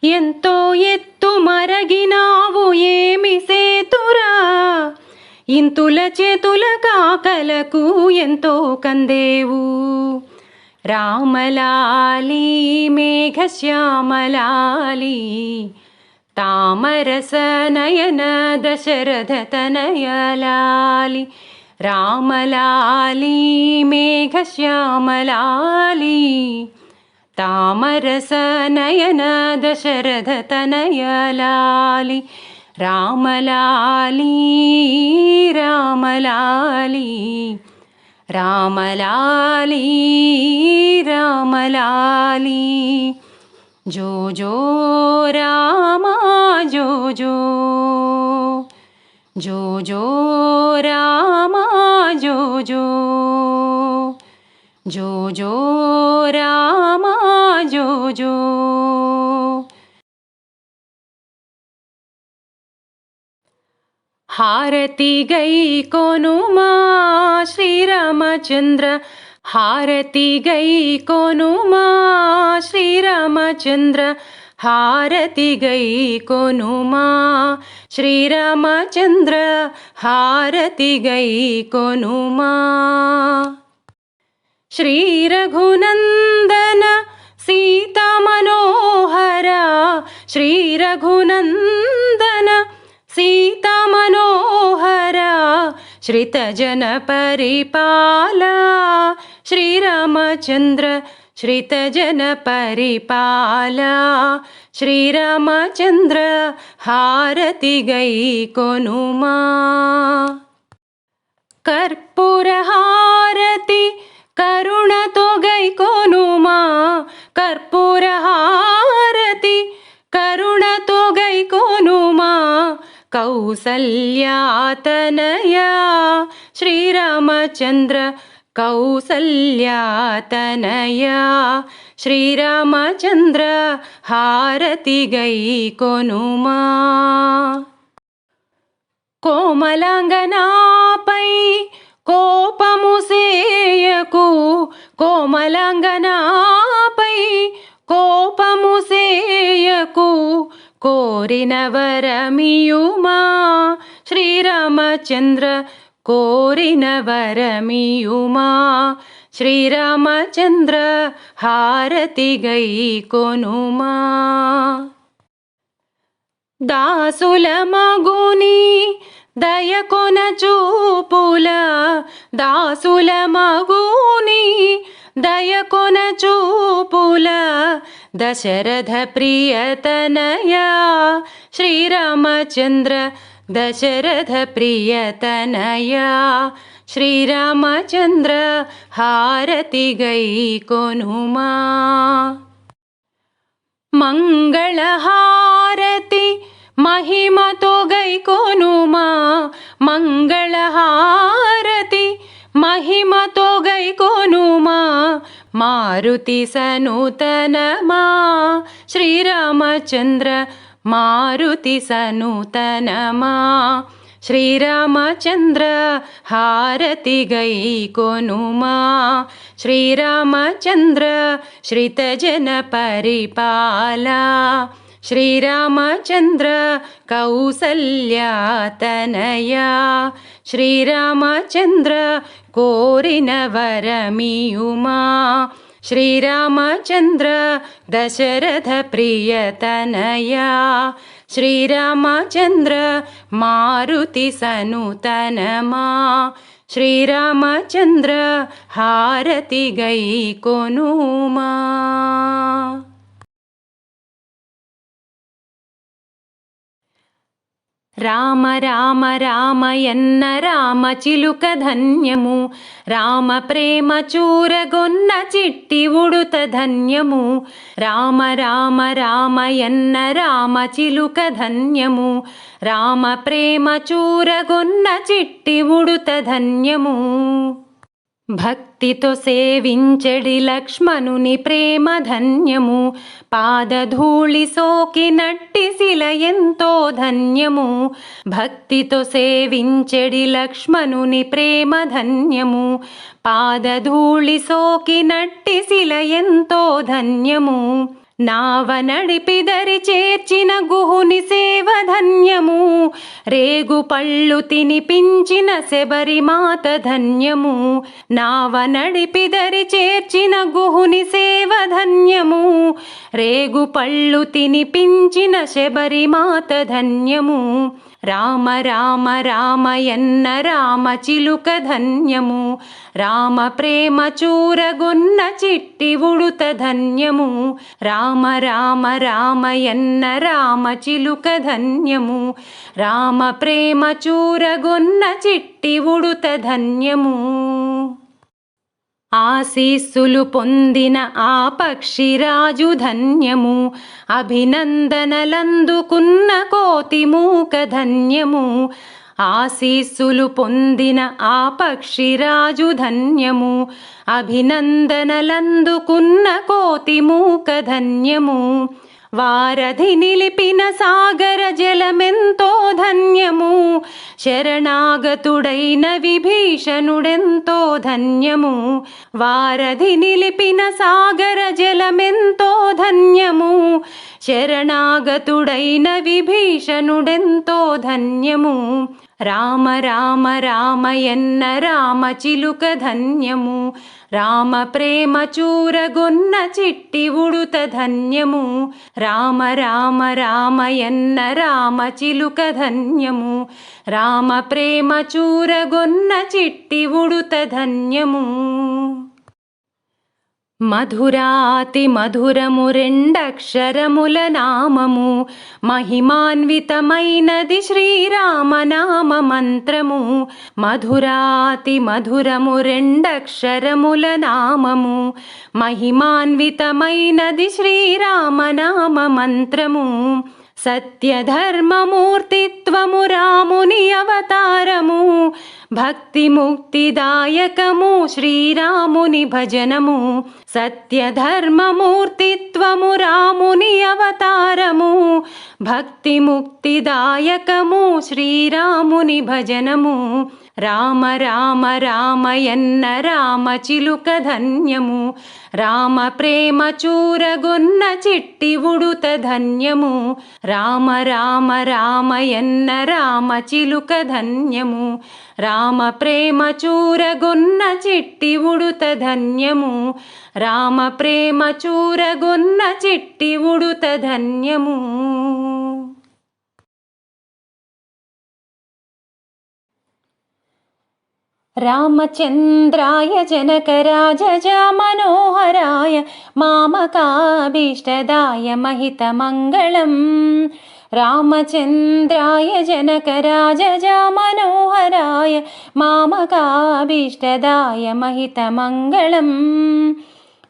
ఎంతో ఎత్తు మరగినావు ఏమి సేతురా, ఇంతుల చేతుల కాకలకు ఎంతో కందేవు. రామలాలి మేఘశ్యామలాలి, తామరసనయన దశరథ తనయలాలి. రామలాలి మేఘశ్యామలాలి, తామరసనయన దశరథ తనయలాలి. రామలాలి రామలాలి, రామలాలి రామలాలి, జో జో రామా జో జో. జో జో రామా జో జో, జో జో రామా జో జో. హారతి గై కొనుమా శ్రీరామచంద్ర, హారతి గై కొనుమా శ్రీరామచంద్ర, హారతి గై కొనుమా శ్రీరామచంద్ర, హారతి గై కొనుమా. శ్రీ రఘునందన సీతా మనోహర, శ్రీ రఘునందన సీతా మనోహర, శ్రితజన పరిపాల శ్రీరామచంద్ర, శ్రితజన పరిపాల శ్రీరామచంద్ర హారతి గై కొనుమా. కర్పూర హారతి కరుణతో గై కొనుమా. కర్పూర హారతి కరుణతో గై కొనుమా. కౌసల్యాతనయా శ్రీరామచంద్ర కౌసల్యాతనయా శ్రీరామచంద్ర హారతి గై కొనుమా. కోమలాంగనాపై కోపము సేయకు. కోమలాంగనాపై కోపము సేయకు. కోరిన వరమియుమా శ్రీరామచంద్ర కోరిన వరమియుమా. శ్రీరామచంద్ర హారతి గై కొనుమా. దాసుల మగుని దయకొన చూపుల. దాసుల మగుని దయకొన చూపుల. దశరథ ప్రియతనయా శ్రీరామచంద్ర దశరథ ప్రియతనయా శ్రీరామచంద్ర హారతి గై కొనుమా. మంగళహారతి మహిమతో గై కొనుమా. మంగళహారతి మహిమతో గై కొనుమా. మారుతి సనూతనమా శ్రీరామచంద్ర మారుతి సనూతనమా. శ్రీరామచంద్ర హారతి గై కొనుమా. శ్రీరామచంద్ర శ్రితజన పరిపాల శ్రీరామచంద్ర కౌసల్యాతనయా శ్రీరామచంద్ర కోరిన వరమియుమా. శ్రీరామచంద్ర దశరథ ప్రియతనయా శ్రీరామచంద్ర మారుతి సనూతనమా. శ్రీరామచంద్ర హారతి గై కొనుమా. రామ రామ రామయన్న రామ చిలుక ధన్యము. రామ ప్రేమ చూరగొన్న చిట్టి ఉడుత ధన్యము. రామ రామ రామయన్న రామ చిలుక ధన్యము. రామ ప్రేమ చూరగొన్న చిట్టి ఉడుత ధన్యము. భక్తితో సేవించెడి లక్ష్మణుని ప్రేమ ధన్యము. పాదధూళి సోకినట్టి శిల ఎంతో ధన్యము. భక్తితో సేవించెడి లక్ష్మణుని ప్రేమ ధన్యము. పాదధూళి సోకినట్టి శిల ఎంతో ధన్యము. నావ నడిపిదరి చేర్చిన గుహుని సేవ ధన్యము. రేగు పళ్ళు తినిపించిన శబరిమాత ధన్యము. నావ నడిపిదరి చేర్చిన గుహుని సేవ ధన్యము. రేగు పళ్ళు తినిపించిన శబరిమాత ధన్యము. రామ రామ రామయన్న రామ చిలుక ధన్యము. రామ ప్రేమ చూరగొన్న చిట్టి ఉడుత ధన్యము. రామ రామ రామయన్న రామ చిలుక ధన్యము. రామ ప్రేమ చూరగొన్న చిట్టి ఉడుత ధన్యము. ఆశీస్సులు పొందిన ఆ పక్షిరాజు ధన్యము. అభినందనలందుకున్న కోతి మూక ధన్యము. ఆశీస్సులు పొందిన ఆ పక్షిరాజు ధన్యము. అభినందనలందుకున్న కోతి మూక ధన్యము. వారధి నిలిపిన సాగర జలమెంతో ధన్యము. శరణాగతుడైన విభీషణుడెంతో ధన్యము. వారధి నిలిపిన సాగర జలమెంతో ధన్యము. శరణాగతుడైన విభీషణుడెంతో ధన్యము. రామ రామ రామయన్న రామ చిలుక ధన్యము. రామ ప్రేమ చూరగొన్న చిట్టి ఉడుత ధన్యము. రామ రామ రామయన్న రామ చిలుక ధన్యము. రామ ప్రేమ చూరగొన్న చిట్టి ఉడుత ధన్యము. మధురాతి మధురము రెండక్షరముల నామము, మహిమాన్వితమైనది శ్రీరామనామ మంత్రము. మధురాతి మధురము రెండక్షరముల నామము, మహిమాన్వితమైనది శ్రీరామనామ మంత్రము. సత్యధర్మమూర్తిత్వము రాముని అవతారము, భక్తి ముక్తిదాయకము శ్రీరాముని భజనము. సత్యధర్మమూర్తిత్వము రాముని అవతారము, భక్తి ముక్తిదాయకము శ్రీరాముని భజనము. రామ రామ రామయన్న రామ చిలుక ధన్యము, రామ ప్రేమ చూరగొన్న చిట్టి ఉడుత ధన్యము. రామ రామ రామయన్న రామ చిలుక ధన్యము, రామ ప్రేమ చూరగొన్న చిట్టి ఉడుత ధన్యము. రామ ప్రేమ చూరగొన్న చిట్టి ఉడుత ధన్యము. రామచంద్రాయ జనకరాజజా మనోహరాయ మామకాభీష్టదాయ మహితమంగళం. రామచంద్రాయ జనకరాజజా మనోహరాయ మామకాభీష్టదాయ మహితమంగళం.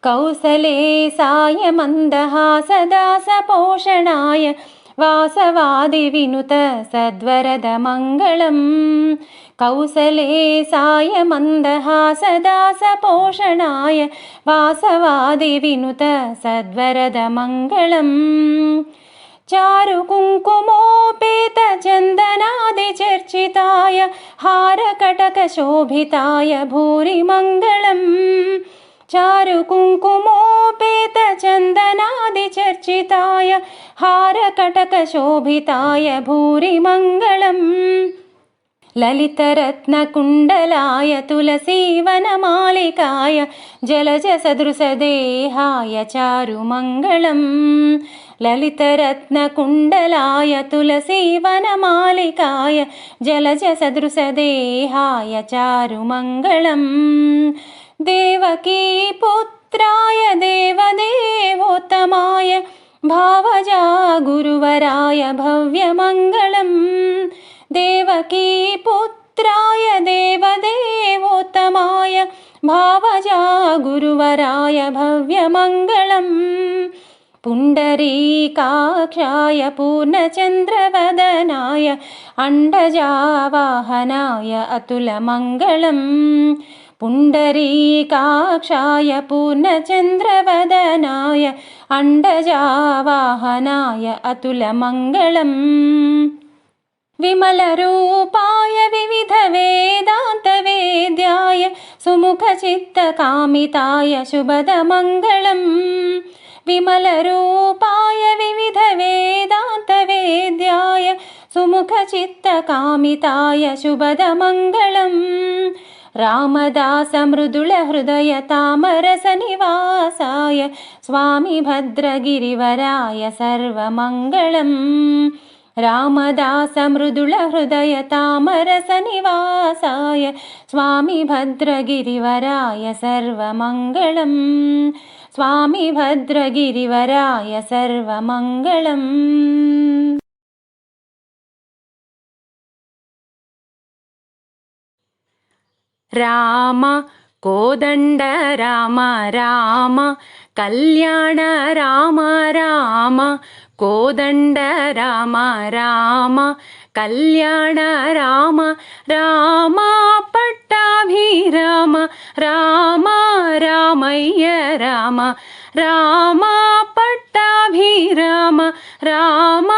కౌసలేశాయ మందహాసదాసపోషణాయ వాసవాది వినుత సద్వరద మంగళం. కౌసలేశాయ మందహాసదాసపోషణాయ వాసవాది వినుత సద్వరద మంగళం. చారు కుంకుమోపేత చందనాది చర్చితాయ హారకటక శోభితాయ భూరి మంగళం. చారు కుంకుమోపేత చందనాది చర్చితాయ హారకటక శోభితాయ భూరి మంగళం. లలితరత్నకుండలాయ తులసీవనమాలికాయ జలజ సదృశదేహాయ చారుమంగళం. లలితరత్నకుండలాయ తులసీవనమాలికాయ జలజ సదృశదేహాయ చారుమంగళం. దేవకీ పుత్రాయ దేవదేవోత్తమాయ భావజా గురువరాయ భవ్యమంగళం. దేవకీ పుత్రాయ దేవదేవోత్తమాయ భావజా గురువరాయ భవ్యమంగళం. పుండరీకాక్షాయ పూర్ణచంద్రవదనాయ అండజావాహనాయ అతులమంగళం. పుండరీకాక్షాయ పూర్ణచంద్రవదనాయ అండజావాహనాయ అతులమంగళం. విమలరూపాయ వివిధ వేదాంత వేద్యాయ సుముఖచిత్తకామితాయ శుభదమంగళం. విమలరూపాయ వివిధ వేదాంత వేద్యాయ సుముఖచిత్తకామితాయ శుభదమంగళం. రామదాస మృదుల హృదయ తామరస నివాసాయ స్వామి భద్రగిరివరాయ సర్వమంగళం. రామదాస మృదుల హృదయ తామరస నివాసాయ స్వామి భద్రగిరివరాయ సర్వమంగళం. స్వామి భద్రగిరివరాయ సర్వమంగళం. రామ కోదండ రామ రామ కళ్యాణ రామ రామ కోదండ రామ రామ కళ్యాణ రామ రామ పట్టాభిరామ రామ రామయ్య రామ రామ పట్టాభిరామ రామ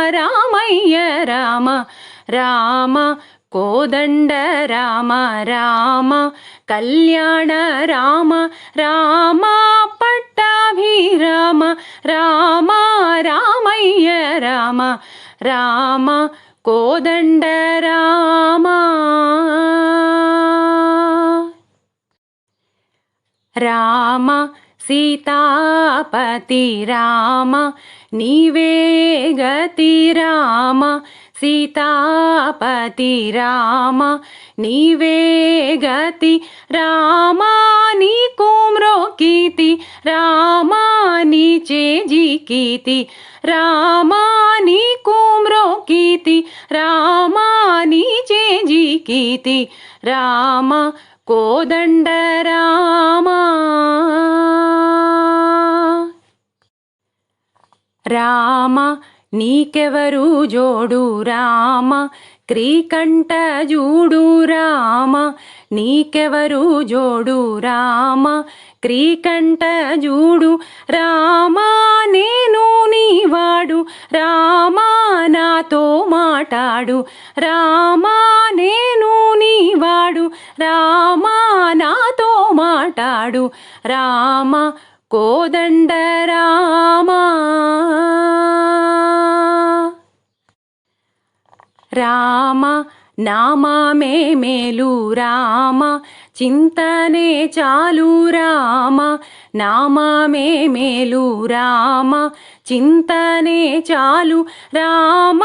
రామయ్య రామ రామ కోదండ రామ రామ కళ్యాణ రామ రామ పట్టాభిరామ రామ రామయ్య రామ రామ కోదండ రామ. రామ సీతాపతి రామ నీవే గతి రామ సీతాపతి రామ నీవే గతి రామ నీకు మ్రోకితి రామ నీచే జికితి రామ నీకు మ్రోకితి రామ నీచే జికితి రామ కోదండ రామ రామ నీకెవరు జోడు రామ క్రీకంఠ జూడు రామ నీకెవరు జోడు రామ క్రీకంఠ జూడు రామ నేను నీవాడు రామ నాతో మాటాడు రామ నేను నీవాడు రామ నాతో మాటాడు రామ కోదండ రామ రామ నామమే మేలు రామ చింతనే చాలు రామ నామమే మేలు రామ చింతనే చాలు రామ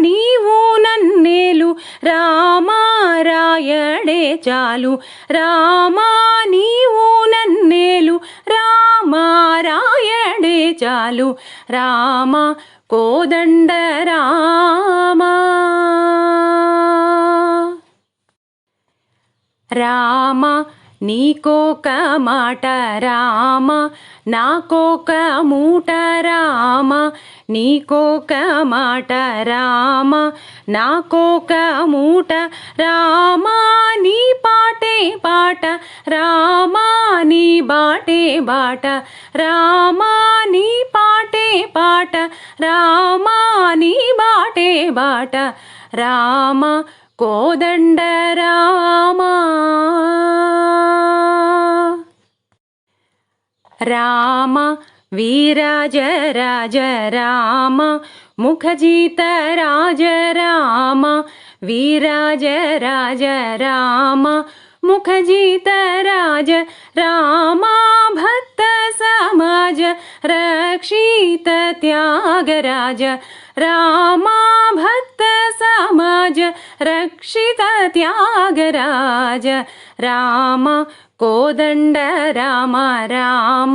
నీవు నన్నేలు రామ రాయడే చాలు రామ నీవు నన్నేలు రామ రాయడే చాలు రామ కోదండ రామ రామ నీకోక మాట రామ నాకోక మూట రామ నీకోక మాట రామ నాకోక మూట రామ నీ పాటే పాట రామ నీ బాటే బాట రామ నీ పాటే పాట రామ నీ బాటే బాట రామ కోదండ రామ రామ వీరాజ రాజ రామ ముఖజిత రాజ రామ వీరాజ రాజ రామ ముఖజిత రాజ రామ భక్త సమాజ రక్షిత త్యాగరాజ రామ భక్త సమాజ రక్షిత త్యాగరాజ రామ కోదండ రామ రామ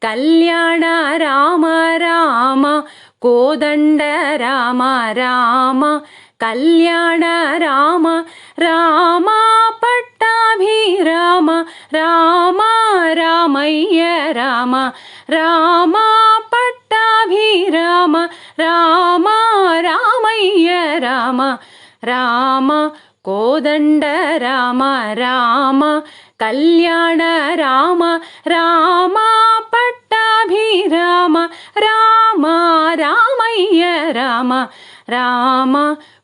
కళ్యాణ రామ రామ కోదండ రామ రామ కళ్యాణ రామ రామ పట్టాభిరామ రామ రామయ్య రామ రామ పట్టాభిరామ రామ రామయ్య రామ రామ కోదండ రామ రామ కళ్యాణ రామ రామ పట్టాభిరామ రామ రామయ్య రామ రామ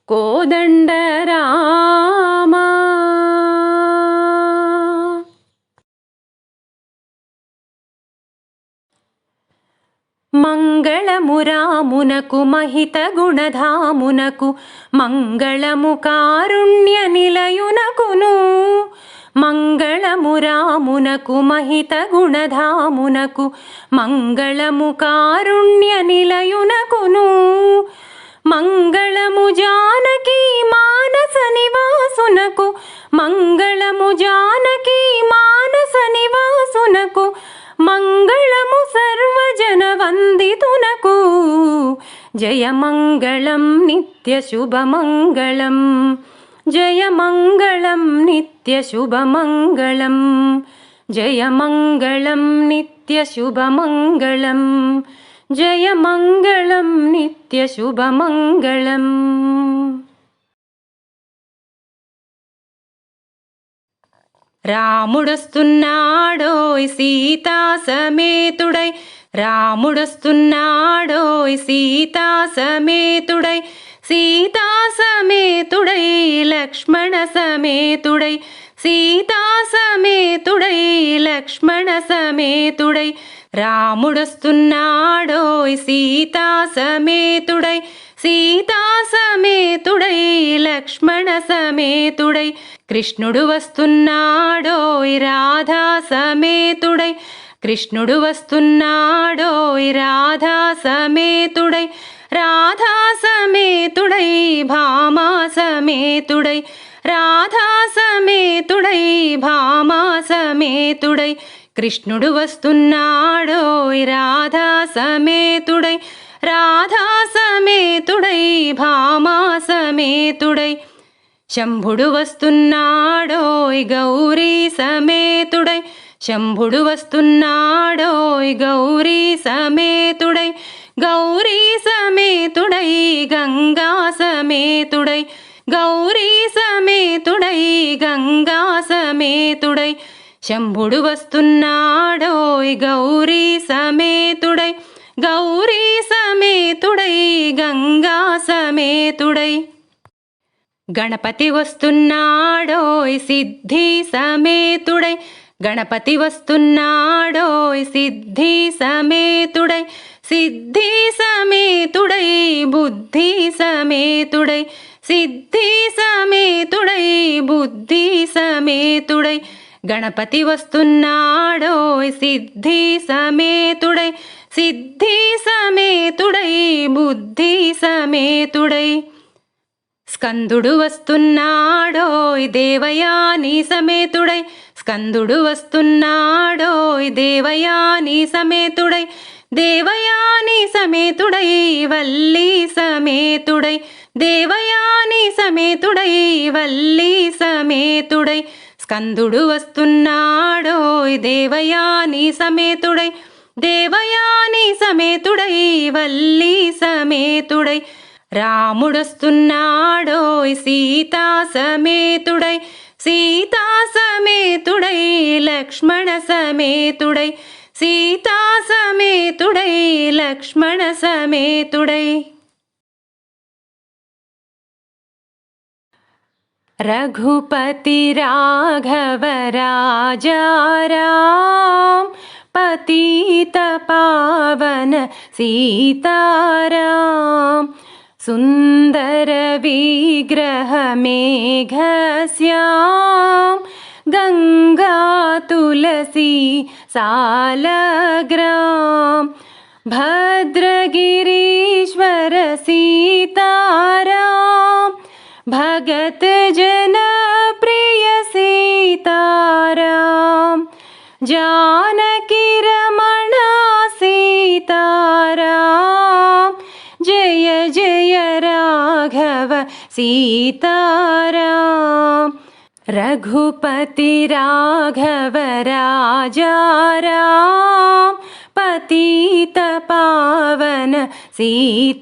కోదండ రామ మంగళము రామునకు మహిత గుణధామునకు మంగళము కారుణ్య నిలయునకును మంగళము రామునకు మహిత గుణధామునకు మంగళము కారుణ్య నిలయునకును మంగళము జానకి మానస నివాసునకు మంగళము జానకి మానస నివాసునకు మంగళము సర్వజన వందితునకు జయమంగళం నిత్య శుభమంగళం జయమంగళం నిత్య శుభమంగళం జయమంగళం నిత్య శుభమంగళం జయమంగళం నిత్య శుభమంగళం రాముడొస్తున్నాడోయ్ సీతా సమేతుడై రాముడొస్తున్నాడోయ్ సీతా సమేతుడై సీతా సమేతుడై లక్ష్మణ సమేతుడై సీతా సమేతుడై లక్ష్మణ సమేతుడై రాముడొస్తున్నాడోయ్ సీతా సమేతుడై సీతా సమేతుడై లక్ష్మణ సమేతుడై కృష్ణుడు వస్తున్నాడోయ్ రాధా సమేతుడై కృష్ణుడు వస్తున్నాడోయ్ రాధా సమేతుడై రాధా సమేతుడై భామా సమేతుడై రాధా సమేతుడై భామా సమేతుడై కృష్ణుడు వస్తున్నాడోయ్ రాధా సమేతుడై రాధా సమేతుడై భామా సమేతుడై శంభుడు వస్తున్నాడోయ్ గౌరీ సమేతుడై శంభుడు వస్తున్నాడోయ్ గౌరీ సమేతుడై గౌరీ సమేతుడై గంగా సమేతుడై గౌరీ సమేతుడై గంగా సమేతుడై శంభుడు వస్తున్నాడోయ్ గౌరీ సమేతుడై గౌరీ సమేతుడై గంగా సమేతుడై గణపతి వస్తున్నాడోయ్ సిద్ధి సమేతుడై గణపతి వస్తున్నాడోయ్ సిద్ధి సమేతుడై సిద్ధి సమేతుడై బుద్ధి సమేతుడై సిద్ధి సమేతుడై బుద్ధి సమేతుడై గణపతి వస్తున్నాడోయ్ సిద్ధి సమేతుడై సిద్ధి సమేతుడై బుద్ధి సమేతుడై స్కందుడు వస్తున్నాడోయ్ దేవయాని సమేతుడై స్కందుడు వస్తున్నాడోయ్ దేవయాని సమేతుడై దేవయాని సమేతుడై వల్లి సమేతుడై దేవయాని సమేతుడై వల్లి సమేతుడై స్కందుడు వస్తున్నాడోయ్ దేవయాని సమేతుడై దేవయాని సమేతుడై వల్లి సమేతుడై రాముడొస్తున్నాడోయ్ సీతా సమేతుడై సీతా సమేతుడై లక్ష్మణ సమేతుడై సీతా సమేతుడై లక్ష్మణ సమేతుడై రఘుపతి రాఘవ రాజా రామ్ పతిత పావన సీతారాం సుందర విగ్రహ మేఘశ్యాం గంగా తులసి సాలగ్రాం భద్రగిరీశ్వర సీతారాం భగత జన ప్రియ సీతారాం जानकी रमण सीताराम जय जय राघव सीताराम रघुपति राघव राजा राम पतित पावन सीताराम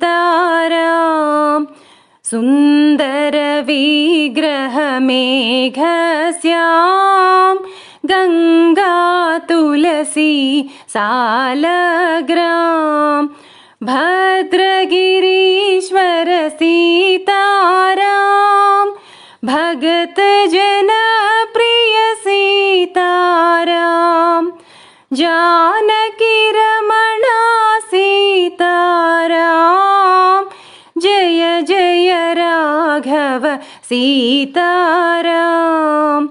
सुंदर विग्रह मेघश्याम गंगा तुलसी सालग्राम भद्रगिरीश्वर सीताराम भगत जन प्रिय सीताराम जानकी रमण सीताराम जय जय राघव सीताराम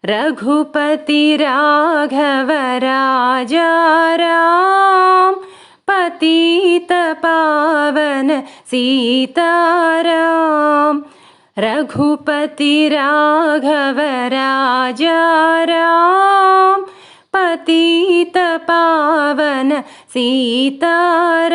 रघुपति राघव राजा राम पतित पावन सीताराम रघुपति राघव राजा राम पतित पावन सीताराम।